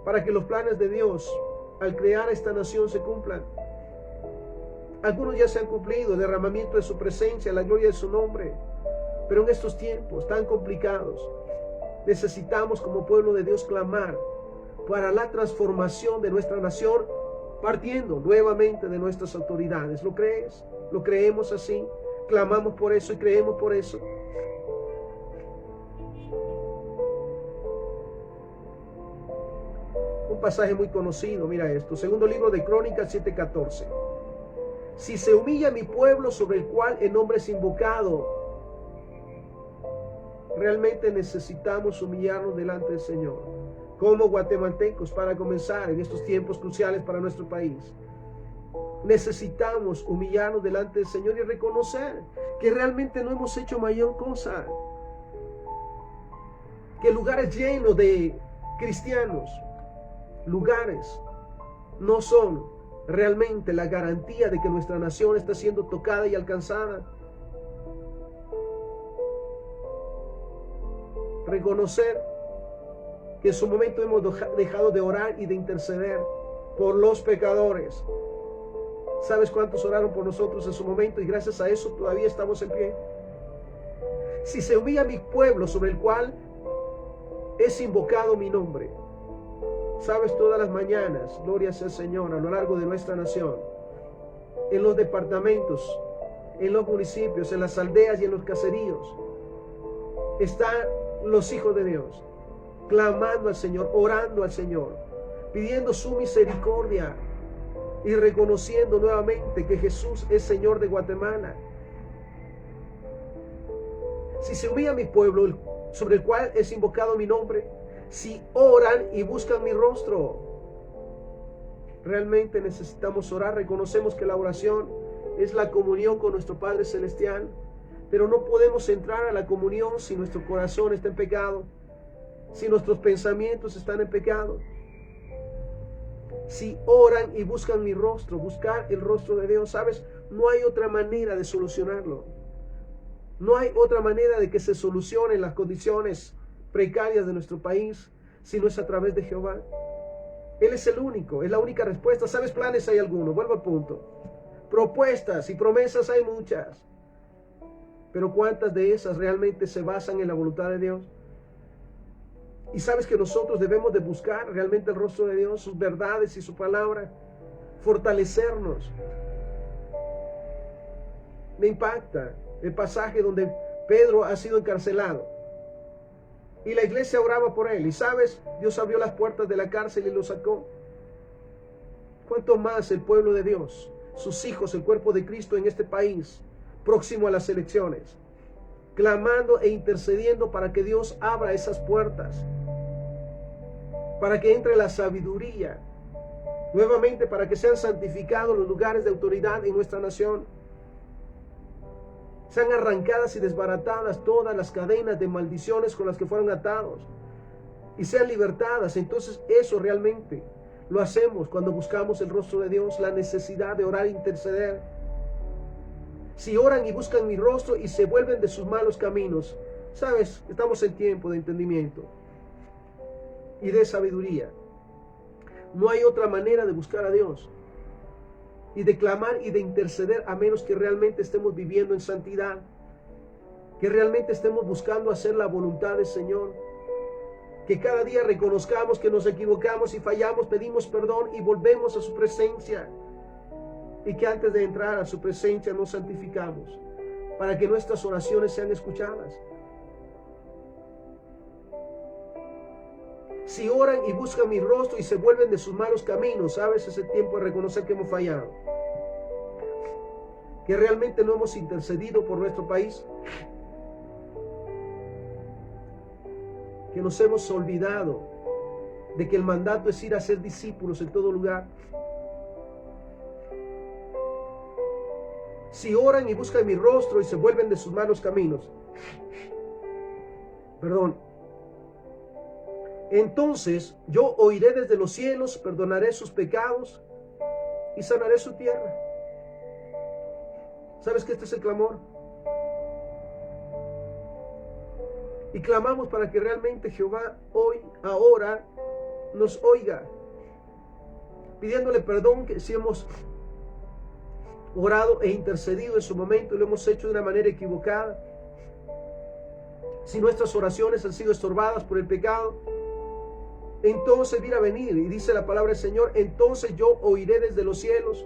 Speaker 1: para que los planes de Dios al crear esta nación se cumplan? Algunos ya se han cumplido: derramamiento de su presencia, la gloria de su nombre. Pero en estos tiempos tan complicados, necesitamos como pueblo de Dios clamar para la transformación de nuestra nación, partiendo nuevamente de nuestras autoridades. ¿Lo crees? ¿Lo creemos así? Clamamos por eso y creemos por eso. Un pasaje muy conocido, mira esto. Segundo libro de Crónicas 7:14. Si se humilla mi pueblo sobre el cual el nombre es invocado. Realmente necesitamos humillarnos delante del Señor, como guatemaltecos, para comenzar en estos tiempos cruciales para nuestro país. Necesitamos humillarnos delante del Señor y reconocer que realmente no hemos hecho mayor cosa, que lugares llenos de cristianos, lugares, no son realmente la garantía de que nuestra nación está siendo tocada y alcanzada. Reconocer que en su momento hemos dejado de orar y de interceder por los pecadores. ¿Sabes cuántos oraron por nosotros en su momento? Y gracias a eso todavía estamos en pie. Si se humilla mi pueblo sobre el cual es invocado mi nombre. Sabes, todas las mañanas, gloria sea el Señor, a lo largo de nuestra nación, en los departamentos, en los municipios, en las aldeas y en los caseríos, están los hijos de Dios, clamando al Señor, orando al Señor, pidiendo su misericordia y reconociendo nuevamente que Jesús es Señor de Guatemala. Si se humilla mi pueblo, sobre el cual es invocado mi nombre, si oran y buscan mi rostro. Realmente necesitamos orar. Reconocemos que la oración es la comunión con nuestro Padre Celestial, pero no podemos entrar a la comunión si nuestro corazón está en pecado, si nuestros pensamientos están en pecado. Si oran y buscan mi rostro, buscar el rostro de Dios, ¿sabes? No hay otra manera de solucionarlo. No hay otra manera de que se solucionen las condiciones precarias de nuestro país si no es a través de Jehová. Él es el único, es la única respuesta. ¿Sabes? Planes hay algunos, vuelvo al punto. Propuestas y promesas hay muchas. Pero ¿cuántas de esas realmente se basan en la voluntad de Dios? Y sabes que nosotros debemos de buscar realmente el rostro de Dios, sus verdades y su palabra, fortalecernos. Me impacta el pasaje donde Pedro ha sido encarcelado y la iglesia oraba por él. Y sabes, Dios abrió las puertas de la cárcel y lo sacó. ¿Cuánto más el pueblo de Dios, sus hijos, el cuerpo de Cristo en este país, próximo a las elecciones, clamando e intercediendo para que Dios abra esas puertas, para que entre la sabiduría, nuevamente para que sean santificados los lugares de autoridad en nuestra nación, sean arrancadas y desbaratadas todas las cadenas de maldiciones con las que fueron atados y sean libertadas. Entonces eso realmente lo hacemos cuando buscamos el rostro de Dios, la necesidad de orar e interceder. Si oran y buscan mi rostro y se vuelven de sus malos caminos, sabes, estamos en tiempo de entendimiento y de sabiduría. No hay otra manera de buscar a Dios y de clamar y de interceder a menos que realmente estemos viviendo en santidad, que realmente estemos buscando hacer la voluntad del Señor, que cada día reconozcamos que nos equivocamos y fallamos, pedimos perdón y volvemos a su presencia, y que antes de entrar a su presencia nos santificamos para que nuestras oraciones sean escuchadas. Si oran y buscan mi rostro y se vuelven de sus malos caminos, ¿sabes? Es el tiempo de reconocer que hemos fallado, que realmente no hemos intercedido por nuestro país, que nos hemos olvidado de que el mandato es ir a ser discípulos en todo lugar. Si oran y buscan mi rostro y se vuelven de sus malos caminos, entonces yo oiré desde los cielos, perdonaré sus pecados y sanaré su tierra. ¿Sabes que este es el clamor? Y clamamos para que realmente Jehová hoy, ahora, nos oiga, pidiéndole perdón que si hemos orado e intercedido en su momento y lo hemos hecho de una manera equivocada, si nuestras oraciones han sido estorbadas por el pecado, entonces mira venir, y dice la palabra del Señor, entonces yo oiré desde los cielos,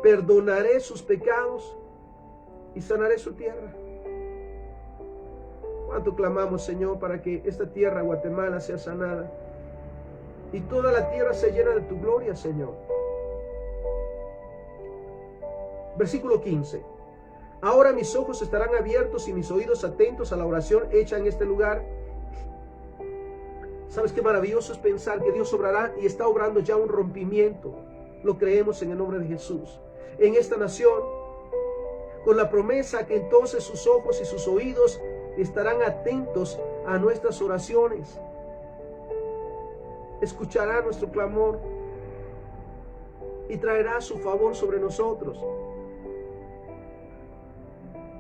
Speaker 1: perdonaré sus pecados y sanaré su tierra. ¿Cuánto clamamos, Señor, para que esta tierra, Guatemala, sea sanada y toda la tierra se llena de tu gloria, Señor? Versículo 15. Ahora mis ojos estarán abiertos y mis oídos atentos a la oración hecha en este lugar. ¿Sabes qué maravilloso es pensar que Dios obrará y está obrando ya un rompimiento? Lo creemos en el nombre de Jesús. En esta nación, con la promesa que entonces sus ojos y sus oídos estarán atentos a nuestras oraciones. Escuchará nuestro clamor y traerá su favor sobre nosotros.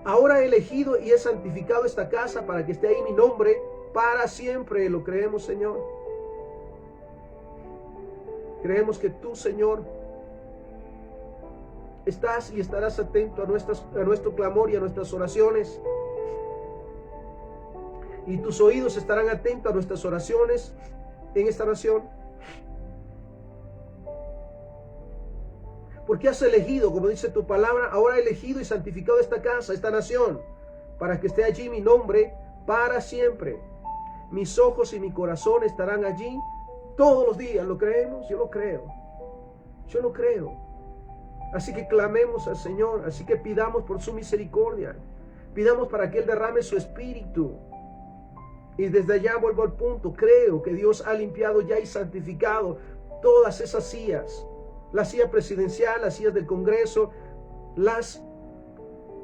Speaker 1: Ahora he elegido y he santificado esta casa para que esté ahí mi nombre para siempre. Lo creemos, Señor. Creemos que tú, Señor, estás y estarás atento a nuestro clamor y a nuestras oraciones. Y tus oídos estarán atentos a nuestras oraciones en esta nación. Porque has elegido, como dice tu palabra, ahora he elegido y santificado esta casa, esta nación, para que esté allí mi nombre para siempre. Mis ojos y mi corazón estarán allí todos los días. ¿Lo creemos? Yo lo creo. Yo lo creo. Así que clamemos al Señor. Así que pidamos por su misericordia. Pidamos para que Él derrame su espíritu. Y desde allá vuelvo al punto. Creo que Dios ha limpiado ya y santificado todas esas sillas. La silla presidencial, las sillas del Congreso, las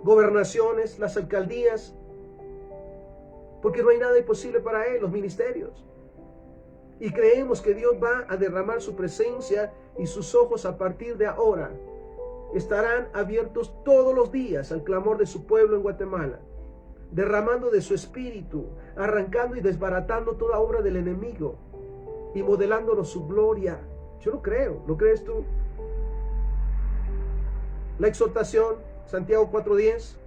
Speaker 1: gobernaciones, las alcaldías. Porque no hay nada imposible para Él, los ministerios. Y creemos que Dios va a derramar su presencia y sus ojos a partir de ahora estarán abiertos todos los días al clamor de su pueblo en Guatemala, derramando de su espíritu, arrancando y desbaratando toda obra del enemigo y modelándonos su gloria. Yo lo creo. ¿Lo crees tú? La exhortación, Santiago 4:10.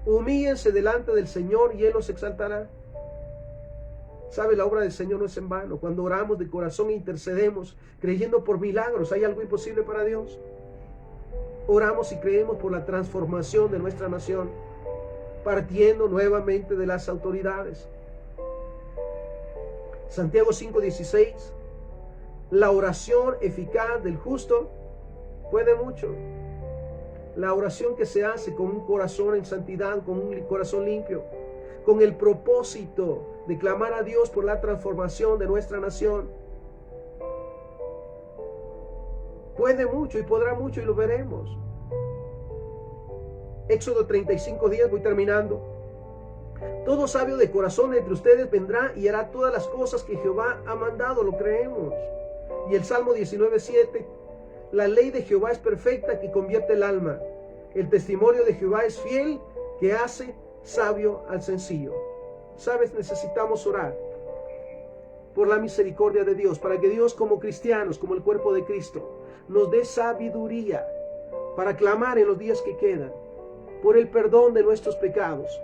Speaker 1: Humíllense delante del Señor y Él los exaltará. ¿Sabe? La obra del Señor no es en vano. Cuando oramos de corazón e intercedemos, creyendo por milagros, ¿hay algo imposible para Dios? Oramos y creemos por la transformación de nuestra nación, partiendo nuevamente de las autoridades. Santiago 5:16. La oración eficaz del justo puede mucho. La oración que se hace con un corazón en santidad, con un corazón limpio, con el propósito de clamar a Dios por la transformación de nuestra nación, puede mucho y podrá mucho, y lo veremos. Éxodo 35:10, voy terminando. Todo sabio de corazón entre ustedes vendrá y hará todas las cosas que Jehová ha mandado, lo creemos. Y el Salmo 19:7, la ley de Jehová es perfecta, que convierte el alma. El testimonio de Jehová es fiel, que hace sabio al sencillo. ¿Sabes? Necesitamos orar por la misericordia de Dios, para que Dios, como cristianos, como el cuerpo de Cristo, nos dé sabiduría para clamar en los días que quedan por el perdón de nuestros pecados,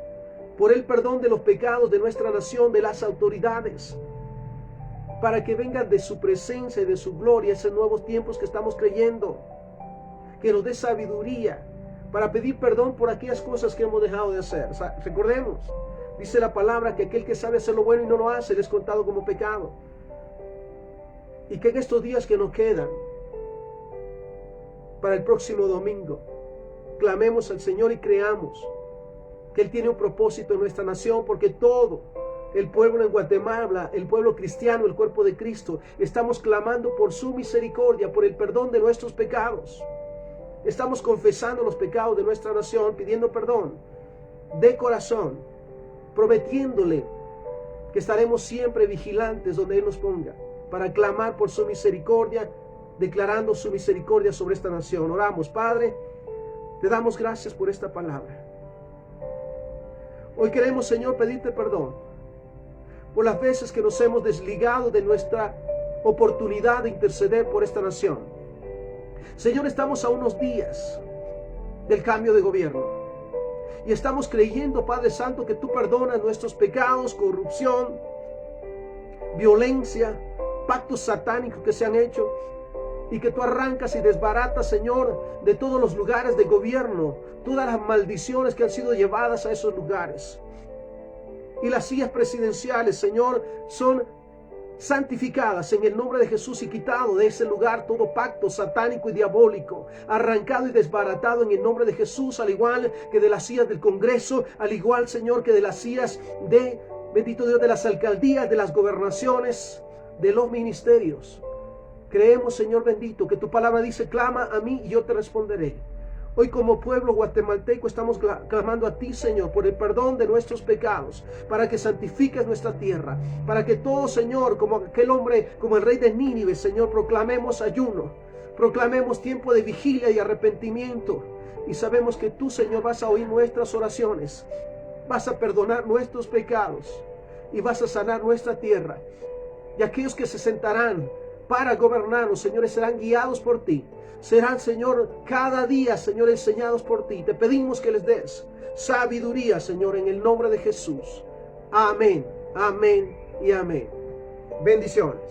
Speaker 1: por el perdón de los pecados de nuestra nación, de las autoridades, para que vengan de su presencia y de su gloria esos nuevos tiempos que estamos creyendo, que nos dé sabiduría para pedir perdón por aquellas cosas que hemos dejado de hacer. O sea, recordemos, dice la palabra que aquel que sabe hacer lo bueno y no lo hace, le es contado como pecado. Y que en estos días que nos quedan, para el próximo domingo, clamemos al Señor y creamos que Él tiene un propósito en nuestra nación, porque todo el pueblo en Guatemala, el pueblo cristiano, el cuerpo de Cristo, estamos clamando por su misericordia, por el perdón de nuestros pecados. Estamos confesando los pecados de nuestra nación, pidiendo perdón de corazón, prometiéndole que estaremos siempre vigilantes donde Él nos ponga, para clamar por su misericordia, declarando su misericordia sobre esta nación. Oramos. Padre, te damos gracias por esta palabra. Hoy queremos, Señor, pedirte perdón por las veces que nos hemos desligado de nuestra oportunidad de interceder por esta nación. Señor, estamos a unos días del cambio de gobierno y estamos creyendo, Padre Santo, que tú perdonas nuestros pecados, corrupción, violencia, pactos satánicos que se han hecho, y que tú arrancas y desbaratas, Señor, de todos los lugares de gobierno, todas las maldiciones que han sido llevadas a esos lugares. Y las sillas presidenciales, Señor, son santificadas en el nombre de Jesús, y quitado de ese lugar todo pacto satánico y diabólico, arrancado y desbaratado en el nombre de Jesús, al igual que de las sillas del Congreso, al igual, Señor, que de las sillas de, bendito Dios, de las alcaldías, de las gobernaciones, de los ministerios. Creemos, Señor bendito, que tu palabra dice: clama a mí y yo te responderé. Hoy, como pueblo guatemalteco, estamos clamando a ti, Señor, por el perdón de nuestros pecados, para que santifiques nuestra tierra, para que todos, Señor, como aquel hombre, como el rey de Nínive, Señor, proclamemos ayuno, proclamemos tiempo de vigilia y arrepentimiento, y sabemos que tú, Señor, vas a oír nuestras oraciones, vas a perdonar nuestros pecados y vas a sanar nuestra tierra. Y aquellos que se sentarán para gobernarnos, señores, serán guiados por ti. Serán, Señor, cada día, Señor, enseñados por ti. Te pedimos que les des sabiduría, Señor, en el nombre de Jesús. Amén, amén y amén. Bendiciones.